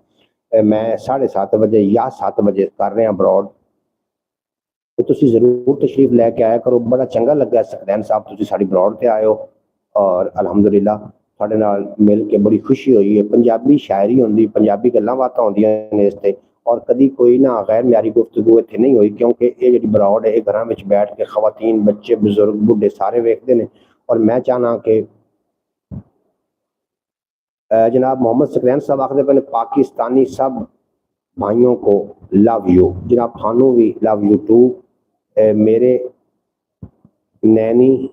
मैं 7:30 बजे या 7 बजे कर रहे हैं बरौड़। तो तुसी जरूर तशरीफ लैके आया करो। बड़ा चंगा लगा सकलैन साहब तुसी साडी बरौड़ ते आए हो और अलहमदुलिल्लाह ਤੁਹਾਡੇ ਨਾਲ मिल के बड़ी खुशी हुई है। पंजाबी शायरी होंदी, पंजाबी गल्लां बातां होंदियां ने इस ते और कभी कोई ना गैर म्यारी गुफ्तगू इत्थे नहीं हुई क्योंकि ये जी बरौड़ है घरों में बैठ के खवातीन बच्चे बुजुर्ग बुढ़े सारे वेखते हैं। और मैं चाहना कि जनाब मोहम्मद सकलैन साहब आखते पे पाकिस्तानी सब भाइयों को लव यू। जनाब थानू भी लव यू टू। मेरे नैनी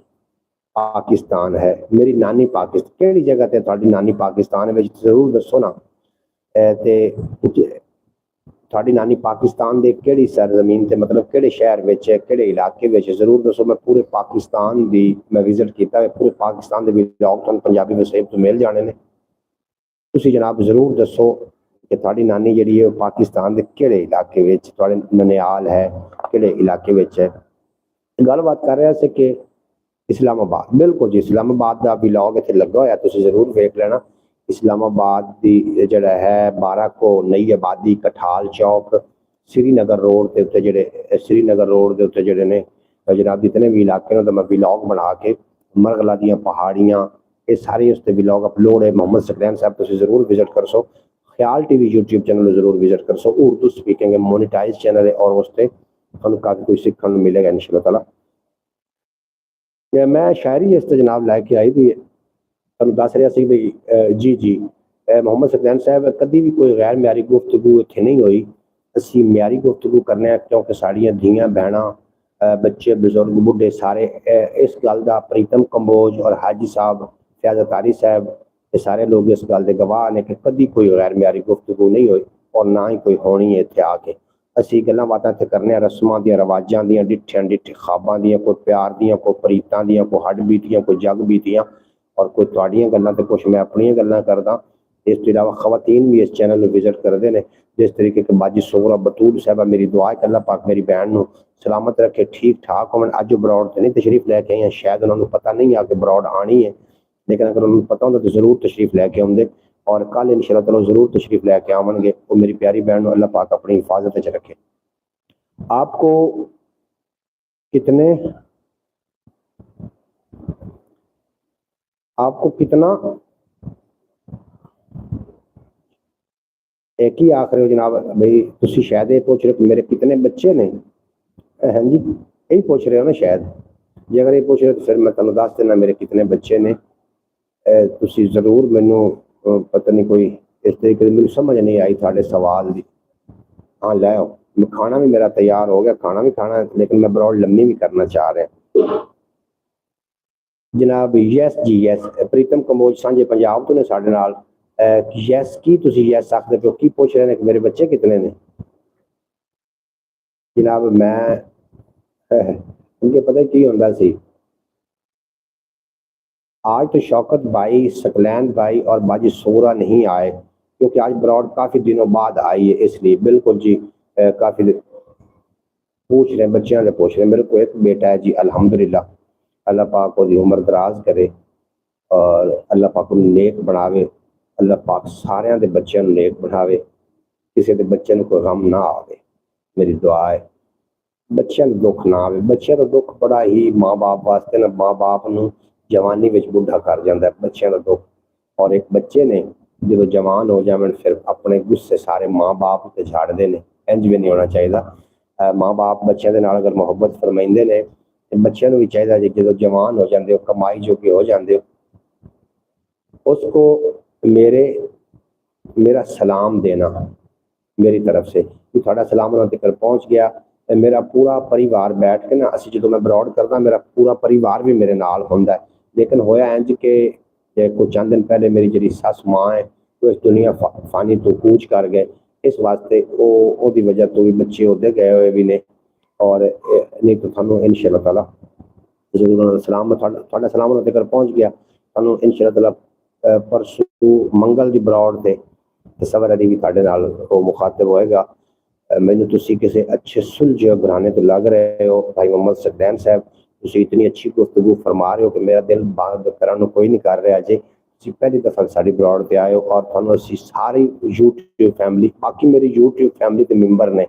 पाकिस्तान है, मेरी नानी पाकिस्तान केड़ी जगह ते तुहाडी नानी पाकिस्तान में जरूर दसो ना। ते तुहाडी नानी पाकिस्तान दे केड़ी सरजमीन ते मतलब केड़े शहर विच है केड़े इलाके विच जरूर दसो। मैं पूरे पाकिस्तान दी मैं विजिट किया है, पूरे पाकिस्तान दे व्लॉग तुहानू पंजाबी वसेब तो मिल जाने ने। तुसी जनाब जरूर दसो कि तुहाडी नानी जिहड़ी है पाकिस्तान दे केड़े इलाके विच तुहाडे ननिहाल है केड़े इलाके विच है। गलबात कर रहा से कि इस्लामाबाद बिल्कुल जी इस्लामाबाद का व्लॉग इत्थे लगा होया तुसी जरूर वेख लेना। इस्लामाबाद दी जिहड़ा है 12 को नई आबादी कठाल चौक श्रीनगर रोड के उत्ते जिहड़े श्रीनगर रोड के उत्ते जिहड़े ने जनाब जितने भी इलाके ने तो मैं व्लॉग बना के मरगला दियां पहाड़ियां ये सारे उस पर व्लॉग अपलोड है। मोहम्मद सकलैन साहब तुसी जरूर विजिट कर सो। ख्याल टीवी यूट्यूब चैनल जरूर विजिट कर सो। उर्दू स्पीकिंग मोनिटाइज चैनल है और उससे तुहानू काफ़ी कुछ सीखने को मिलेगा इंशाअल्लाह ताला। मैं शायरी इस जनाब लैके आई थी तुहानू दस रहा सी भी जी जी मोहम्मद सकलैन साहब कभी भी कोई गैर म्यारी गुफ्तगू इत्थे नहीं हुई। असी म्यारी गुफ्तगू करने क्योंकि साड़ियाँ धियाँ भैणां बच्चे बुजुर्ग बुढ़े सारे इस गल का प्रीतम कंबोज और हाजी साहब फयाज अतारी साहब ये सारे लोग इस गल के गवाह ने कि कभी कोई गैर म्यारी गुफ्तगू नहीं हुई और ना ही कोई होनी है इत्थे आके। असी गल्लां बातां इत्थे करने रस्मां दियां रवाजां दियां डिठियां डिठे ख्वाबां दियां कोई प्यार दियां कोई प्रीतां दियां कोई हड्ड बीतियां कोई जग बीतियां और कोई तुहाडियां गल्लां ते कुछ मैं अपनियां गल्लां करदा। इस तो इलावा खवातीन भी इस चैनल में विजिट करते हैं जिस तरीके के बाजी सोगरा बतूल साहबा मेरी दुआ है कि अल्लाह पाक मेरी बहन को सलामत रखे ठीक ठाक हो। अज बरौड़ से नहीं तशरीफ लैके आई हैं शायद उन्होंने पता नहीं आ कि बरौड़ आनी है लेकिन अगर उन्होंने पता होता तो जरूर तशरीफ लैके आउंदे और कल इंशाअल्लाह ताला जरूर तशरीफ लैके आवेंगे। वो मेरी प्यारी बहन अल्लाह पाक अपनी हिफाजत च रखे। आपको कितना एक ही आख रहे हो जनाब भाई तुसी शायद ये पूछ रहे हो मेरे कितने बच्चे ने। हाँ जी यही पूछ रहे हो ना शायद। जे अगर ये पूछ रहे हो तो फिर मैं तुहानू दस देना मेरे कितने बच्चे ने। तुसी जरूर मैनू पता नहीं कोई इस तरीके मेरी समझ नहीं आई थोड़े सवाल की। हाँ लै आओ खाना भी मेरा तैयार हो गया खाना भी खाना लेकिन मैं बरौड़ लम्मी भी करना चाह रहा जनाब। यस जी यस प्रीतम कंबोज सांझे पंजाब तो ने साडे नाल यस की तुसी यस आखदे पे हो, की पूछ रहे ने कि मेरे बच्चे कितने ने? जनाब मैं उनके पता की होंदा सी, आज तो शौकत भाई, सकलैन भाई और बाजी सोरा नहीं आए क्योंकि आज ब्रॉड काफ़ी दिनों बाद आई है, इसलिए बिल्कुल जी। काफ़ी पूछ रहे हैं, बच्चियां से पूछ रहे हैं। मेरे को एक बेटा है जी, अल्हम्दुलिल्लाह। अल्लाह पाक उसकी उम्र दराज करे और अल्लाह पाक उन्हें नेक बनावे। अल्लाह पाक सारिਆਂ ਦੇ ਬੱਚਿਆਂ ਨੂੰ नेक बनावे, ਕਿਸੇ ਦੇ ਬੱਚੇ ਨੂੰ ਕੋਈ ਗਮ ਨਾ ਆਵੇ। ਮੇਰੀ ਦੁਆ ਹੈ ਬੱਚਿਆਂ ਨੂੰ ਦੁੱਖ ਨਾ ਆਵੇ। ਬੱਚਿਆਂ ਦਾ ਦੁੱਖ ਬੜਾ ਹੀ ਮਾਂ-ਬਾਪ ਵਾਸਤੇ ਨਾ, ਮਾਂ-ਬਾਪ ਨੂੰ ਜਵਾਨੀ ਵਿੱਚ ਬੁੱਢਾ ਕਰ ਜਾਂਦਾ ਹੈ ਬੱਚਿਆਂ ਦਾ ਦੁੱਖ। ਔਰ ਇੱਕ ਬੱਚੇ ਨੇ ਜਦੋਂ ਜਵਾਨ ਹੋ ਜਾਵਣ ਫਿਰ ਆਪਣੇ ਗੁੱਸੇ ਸਾਰੇ ਮਾਂ-ਬਾਪ ਉੱਤੇ ਛੱਡਦੇ ਨੇ, ਇੰਝ ਵੀ ਨਹੀਂ ਹੋਣਾ ਚਾਹੀਦਾ। ਮਾਂ-ਬਾਪ ਬੱਚਿਆਂ ਦੇ ਨਾਲ ਅਗਰ ਮੁਹੱਬਤ ਫਰਮਾਉਂਦੇ ਨੇ ਤੇ ਬੱਚਿਆਂ ਨੂੰ ਵੀ ਚਾਹੀਦਾ ਜੀ ਜਦੋਂ ਜਵਾਨ ਹੋ ਜਾਂਦੇ ਹੋ, ਕਮਾਈ ਜੋਗੇ ਹੋ ਜਾਂਦੇ हो, उसको मेरे मेरा सलाम देना मेरी तरफ से कि थोड़ा सलाम उन्होंने तक पहुँच गया। ਤੇ ਮੇਰਾ ਪੂਰਾ ਪਰਿਵਾਰ ਬੈਠ ਕੇ ਨਾ, ਅਸੀਂ ਜਦੋਂ ਮੈਂ ਬਰੌਡ ਕਰਦਾ ਮੇਰਾ ਪੂਰਾ ਪਰਿਵਾਰ ਵੀ ਮੇਰੇ ਨਾਲ ਹੁੰਦਾ ਹੈ। ਲੇਕਿਨ ਹੋਇਆ ਇੰਜ ਕਿ ਕੁਝ ਚੰਦ ਦਿਨ ਪਹਿਲੇ ਮੇਰੀ ਜਿਹੜੀ ਸੱਸ ਮਾਂ ਹੈ ਉਹ ਇਸ ਦੁਨੀਆ ਫਾਨੀ ਤੋਂ ਕੂਚ ਕਰ ਗਏ। ਇਸ ਵਾਸਤੇ ਉਹ ਉਹਦੀ ਵਜ੍ਹਾ ਤੋਂ ਵੀ ਬੱਚੇ ਉਹਦੇ ਗਏ ਹੋਏ ਵੀ ਨੇ। ਔਰ ਨਹੀਂ ਤਾਂ ਤੁਹਾਨੂੰ ਇਨਸ਼ਾ ਅੱਲਾਹ ਤਾਲਾ ਜਦੋਂ ਉਹਨਾਂ ਦਾ ਸਲਾਮ ਤੁਹਾਡਾ ਸਲਾਮ ਉਹਨਾਂ ਤੱਕ ਪਹੁੰਚ ਗਿਆ, ਤੁਹਾਨੂੰ ਇਨਸ਼ਾ ਅੱਲਾਹ ਤਾਲਾ ਪਰਸੋਂ ਮੰਗਲ ਦੀ ਬਰੌਡ ਤੇ ਤਸਵਰ ਅਲੀ ਵੀ ਤੁਹਾਡੇ ਨਾਲ ਉਹ ਮੁਖਾਤਬ ਹੋਏਗਾ। मैंने तुसी किसी अच्छे सुलझे घराने तो लग रहे हो भाई मोहम्मद सकलैन साहब, तुसी इतनी अच्छी गुफ्तगू फरमा रहे हो कि मेरा दिल बांग करने कोई नहीं कर रहा जे। तुसी पहली दफ़ा साड़ी ब्रॉड पे आए हो और थानू असी सारी यूट्यूब फैमिली, बाकी मेरी यूट्यूब फैमिली के मैंबर ने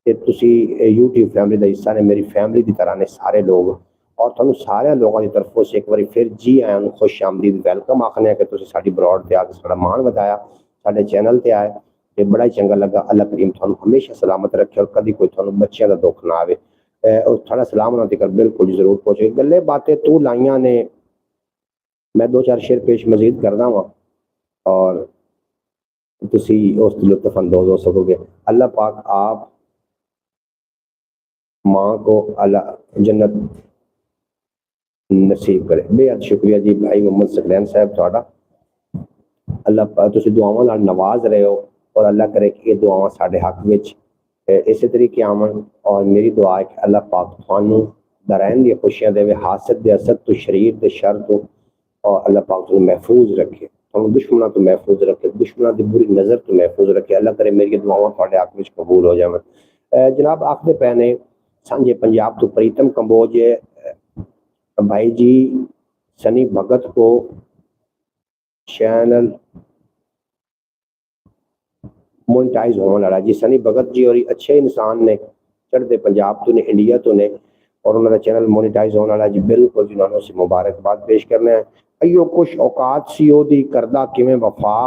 ते तुसी यूट्यूब फैमिली का हिस्सा ने, मेरी फैमिली की तरह ने सारे लोग। और थानू सारे लोगों की तरफों से एक बार फिर जी आया खुश आमदीद वेलकम आखने कि तुसी साड़ी ब्रॉड पे आके साड़ा मान बताया, साडे चैनल ते आए ते बड़ा ही चंगा लगा। अल्लाह करीम थानू हमेशा सलामत रखे और कभी कोई थानू बच्चों का दुख ना आवे। और थोड़ा सलाम उन्होंने तक बिल्कुल जरूर पहुंचे। गल्ले बातें तू लाइया ने, मैं दो चार शेर पेश मजीद करदा वा और तुसी उस लुत्फ अंदोज हो सकोगे। अल्लाह पाक आप माँ को अल्लाह जन्नत नसीब करे। बेहद शुक्रिया जी भाई मोहम्मद सकलैन साहब थोड़ा। अल्लाह तुसी दुआवां नाल नवाज रहे हो और अल्लाह करे कि ये दुआवां साडे हक विच इस तरीके आवन। और मेरी दुआ है कि अल्लाह पाक थानू दरैन दी खुशियां देवे, हासद दे असद तो, शरीर दे शर तो, और अल्लाह पाक तुम महफूज रखे, तुम दुश्मनों तो महफूज रखे, दुश्मनों की बुरी नज़र तो महफूज रखे। अल्लाह करे मेरी दुआवां थोड़े हक में कबूल हो जाए। जनाब आखते पे ने सांझे पंजाब तो प्रीतम कंबोज भाई जी सनी भगत को चैनल मोनेटाइज होने वाला जी। सनी भगत जी और अच्छे इंसान ने, चढ़ते पंजाब तो ने, इंडिया तो ने, और उन्होंने चैनल मोनेटाइज होने वाला जी। बिल्कुल जिन्होंने से मुबारकबाद पेश करना है। अयो कुछ औकात सी ओदी करदा किवें वफा,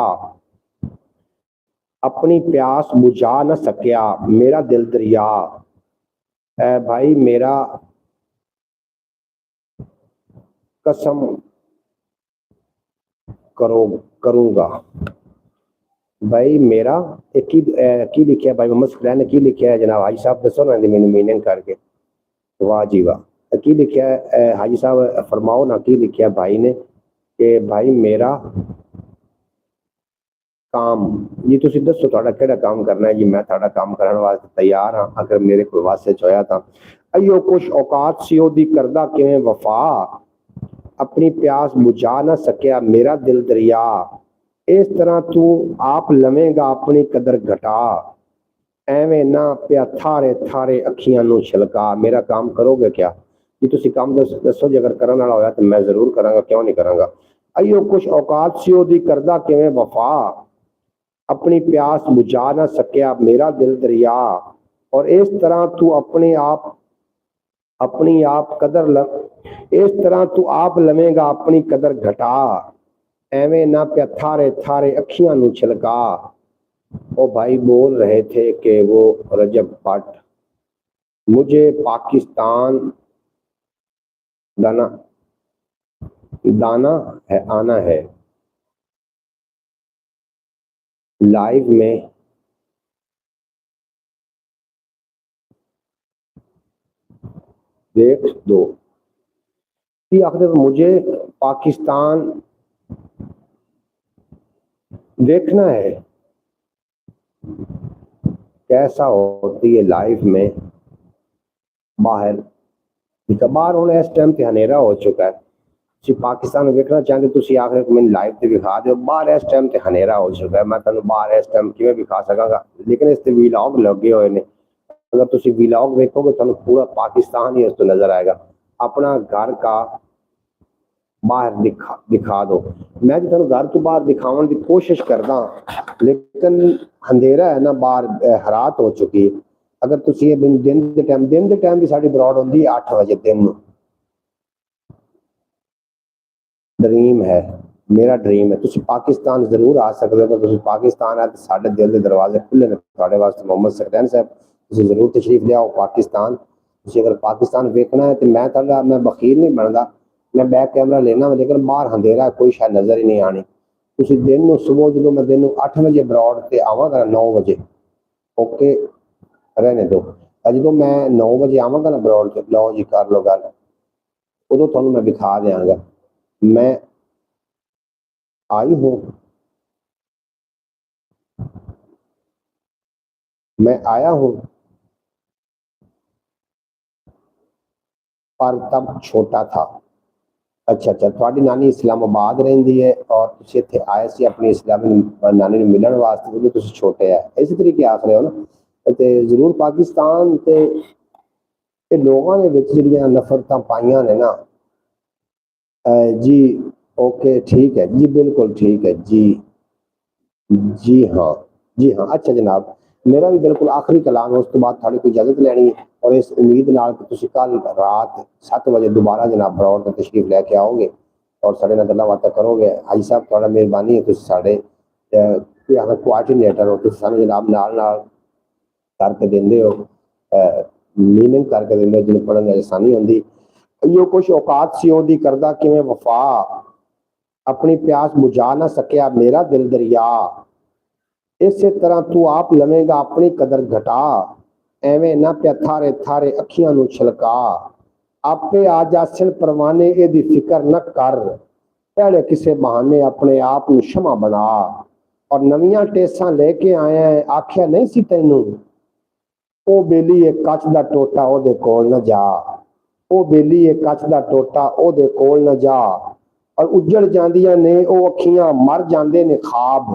अपनी प्यास बुझा न सकिया मेरा दिल दरिया। भाई मेरा कसम करूंगा भाई मेरा की लिखा भाई मोहम्मद सकलैन ने की लिखा है जनाब हाजी साहब दसो ना मैंने मीनिंग करके। वाह जी वाह, की लिखा है हाजी साहब फरमाओ ना की लिखा है भाई ने कि भाई मेरा काम जी तुसी दसो थोड़ा केड़ा काम करना है जी। मैं थोड़ा काम करने वास्ते तैयार हाँ अगर मेरे कोई वास्ते च होया तां। अयो कुछ औकात सी ओदी करदा किवें वफा, अपनी प्यास बुझा ना सकिया मेरा दिल दरिया। इस तरह तू आप लवेगा अपनी कदर घटा, एवें ना पिया थारे थारे अखियां नू छलका। मेरा काम करोगे क्या जी? तुसी काम दसो जी, अगर करने वाला होया तो मैं जरूर करांगा, क्यों नहीं करांगा। अयो कुछ औकात सी ओदी करदा किवें वफा, अपनी प्यास बुझा ना सकिया मेरा दिल दरिया। और इस तरह तू अपनी आप कदर इस तरह तू आप लवेगा अपनी कदर घटा, एवें ना पिया थारे थारे अखियां नू छलका। वो भाई बोल रहे थे कि वो रजब भट्ट, मुझे पाकिस्तान दाना दाना है आना है लाइव में देख दो कि आखिर मुझे पाकिस्तान देखना है कैसा होती है लाइफ में बाहर। बाहर हूँ इस टाइम तो हनेरा हो चुका है। ਤੁਸੀਂ ਪਾਕਿਸਤਾਨ ਵੇਖਣਾ ਚਾਹੁੰਦੇ ਤੁਸੀਂ ਆਖਰ ਇੱਕ ਮੈਨੂੰ ਲਾਈਵ ਤੇ ਵਿਖਾ ਦਿਓ। ਬਾਹਰ ਇਸ ਟਾਈਮ ਤੇ ਹਨੇਰਾ ਹੋ ਚੁੱਕਾ ਹੈ, ਮੈਂ ਤੁਹਾਨੂੰ ਬਾਹਰ ਇਸ ਟਾਈਮ ਕਿਵੇਂ ਵਿਖਾ ਸਕਾਂਗਾ, ਲੇਕਿਨ ਇਸ ਤੇ ਵੀਲੌਗ ਲੱਗੇ ਹੋਏ ਨੇ। अगर तुम व्लॉग देखोगे तो पूरा पाकिस्तान ही उसको नजर आएगा। अपना घर का बाहर दिखा दो। मैं जो तुम घर तो बाहर दिखाने की कोशिश करता, लेकिन अंधेरा है ना बाहर, रात हो चुकी है। अगर तुम दिन के टाइम भी साड़ी ब्रॉड होंगी 8 बजे दिन। ड्रीम है, मेरा ड्रीम है तुम पाकिस्तान जरूर आ सकते हो। अगर तुम पाकिस्तान है तो साढ़े दिल के दरवाजे खुले ने थोड़े वास्ते। मोहम्मद सकलैन साहब तुम जरूर तशरीफ लियाओ पाकिस्तान। तुम अगर पाकिस्तान देखना है तो मैं बखीर नहीं बनता, मैं बैक कैमरा लेना वा, लेकिन बाहर अंधेरा कोई शायद नजर ही नहीं आनी। तुम दिन में सुबह जो मैं दिन 8 बजे ब्रॉड से आवागा 9 बजे ओके रहने दो। जो मैं 9 बजे आवागा ना ब्रॉड से, लो जी कर लो गल, उदों थोड़ा मैं दिखा देंगा। मैं आई हूँ, मैं आया हूँ, पर तब छोटा था। अच्छा अच्छा, थोड़ी नानी इस्लामाबाद रहिंदी है और तुसीं इत्थे आए सी अपनी इस्लामी नानी नूं मिलण वास्ते, क्योंकि तुसीं छोटे है। इस तरीके आख रहे हो ना, ते जरूर पाकिस्तान ते लोगों ने विच जिहड़ियां नफरतां पाईयां ने ना, जी ओके ठीक है जी, बिल्कुल ठीक है जी, जी हाँ, जी हाँ। अच्छा जनाब, मेरा भी बिल्कुल आखिरी कलाम है, उस तो बाद थोड़ी कोई इजाजत लैनी है और इस उम्मीद नाल कि तुसीं कल रात 7 बजे दोबारा जनाब ब्रॉड ते तशरीफ लैके आओगे और साडे नाल गल्लां बातां करोगे। हाजी साहब तुहाडा मेहरबानी है, तुसीं साडे कोआर्डिनेटर हो, तुसीं सानूं जनाब नाल नाल करके देंदे हो, मीनिंग करके देंदे हो, जिन्हें पढ़ने में आसानी होंदी। यो कुछ औकात सी ओदी करदा किवें वफा, अपनी प्यास बुझा ना सकिया मेरा दिल दरिया। इसे तरह तू आप लवेगा अपनी कदर घटा, एवें ना प्या थारे थारे अखियां नू छलका। आपे आ जासन परवाने एदी फिक्र न कर, पहले किसे बहाने अपने आप नू क्षमा बना। और नवियां टेसा लेके आया है, आख्या नहीं सी तैनू ओ बेली एक कच दा टोटा ओदे कोल न जा। ओ बेली एक कच दा टोटा ओदे कोल न जा। और उजड़ जांदियां ने ओ अखियां मर जांदे ने ख्वाब।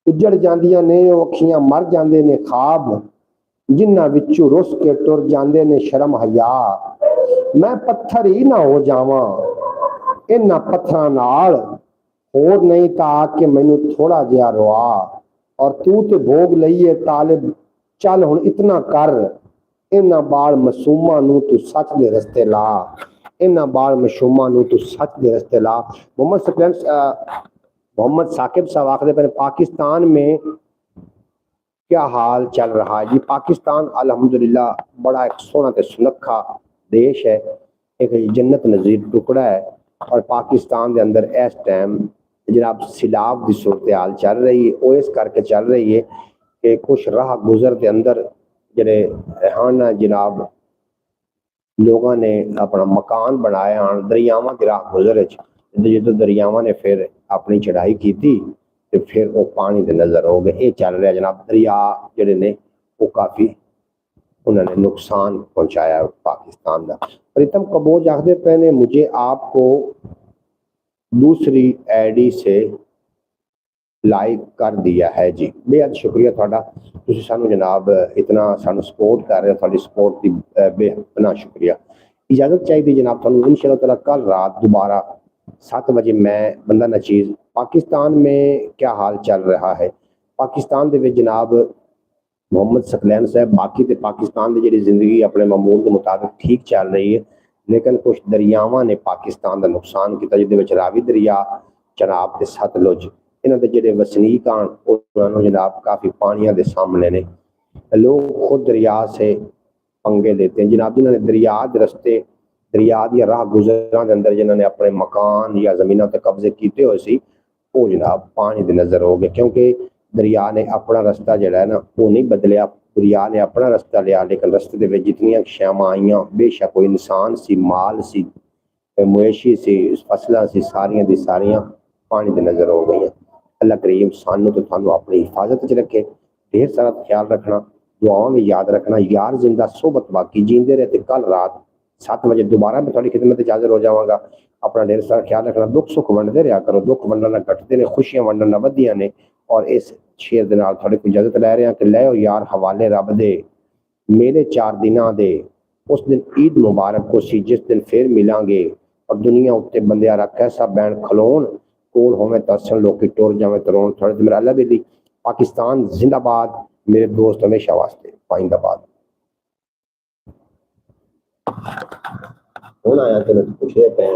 उजड़ जांदियां ने ओ अखियां मर जांदे ने ख्वाब। जिन्हां विचों रुस के टुर जांदे ने शर्म हया। मैं पत्थर ही ना हो जावां इन्हां पत्थरां नाल, होर नहीं तां आके मैनू थोड़ा जिहा रुआ। और तू ते भोग लईए तालिब, चल हुण इतना कर, इन्हां बाल मासूमां नू तू सच दे रस्ते ला। इन्हां बाल मासूमां नू तू सच दे रस्ते ला। मोहम्मद साकिब साहब आखदे पे पाकिस्तान में क्या हाल चल रहा है जी। पाकिस्तान अल्हम्दुलिल्लाह बड़ा एक सोहना ते सुनखा देश है, एक जन्नत नज़ीर टुकड़ा है। और पाकिस्तान के अंदर इस टाइम जनाब सैलाब की सूरत हाल चल रही है। वो इस करके चल रही है कि कुछ राह गुजर के अंदर जड़े हैं जनाब लोगों ने अपना मकान बनाया हैं दरियावां की राह गुजर, जो दरियावां ने फिर अपनी चढ़ाई की तो फिर वो पानी के नजर हो गए। ये चल रहा जनाब, दरिया जड़े ने वो काफ़ी उन्होंने नुकसान पहुंचाया पाकिस्तान का। प्रीतम कबोज आखते पे ने मुझे आपको दूसरी आईडी से लाइक कर दिया है जी। बेहद शुक्रिया थोड़ा, तुसीं सानू जनाब इतना सानू सपोर्ट कर रहे हो, थोड़ी सपोर्ट की बेहद शुक्रिया। इजाजत चाहिए जनाब थानू, इंशाअल्लाह ताला कल रात दोबारा 7 बजे मैं बंदा नचीज। पाकिस्तान में क्या हाल चल रहा है, पाकिस्तान के जनाब मोहम्मद सकलैन साहब बाकी तो पाकिस्तान की जी जिंदगी अपने मामूल के मुताबिक ठीक चल रही है, लेकिन कुछ दरियावां ने पाकिस्तान का नुकसान किया, जिद रावी दरिया, चनाब के सतलुज, इन्हों के जोड़े वसनीक आन उन्होंने जनाब काफ़ी पानिया के सामने ने। लोग खुद दरिया से पंगे लेते हैं जनाब, जिन्होंने दरिया के रस्ते दरिया दी राह गुजरां के अंदर जिन्होंने अपने मकान या जमीनों पर कब्जे किए हुए सी, वो जनाब पानी के नजर हो गए, क्योंकि दरिया ने अपना रास्ता जड़ा है ना वो नहीं बदलिया। दरिया ने अपना रास्ता लिया, लेकिन रस्ते के जितनियां शैवां आईयां, बेशक कोई इंसान सी, माल सी, मवेशी सी, फसलां सी, सारियां दी सारियां पानी के नजर हो गई। अल्लाह करीम सानू तो थानू अपनी हिफाजत च रखे। ढेर सारा ख्याल रखना, दुआओं में याद रखना। यार जिंदा सोबत बाकी जींदे रहे तो कल रात 7 बजे दोबारा मैं थोड़ी खिदमत च हाजिर हो जावांगा। अपना ढेर सारा ख्याल रखना, दुख सुख वंडते रहा करो। दुख वंडन नाल घटदे ने, खुशियां वंडन नाल वधदियां ने। और इस शेर दे नाल थोड़ी कोई इजाजत लै रहे हैं कि लै यार हवाले रब दे मेले 4 दिनां दे। उस दिन ईद मुबारक को सी जिस दिन फिर मिलांगे और दुनिया उत्ते बंदियां दा कैसा बैन खलोन कोल होवे तो असन लोकी टुर जावे तो रोन। थोड़े मेरा अल्लाह बेली पाकिस्तान जिंदाबाद। मेरे दोस्त हमेशा वास्ते पाइंदाबाद। हुण आया तेन पूछे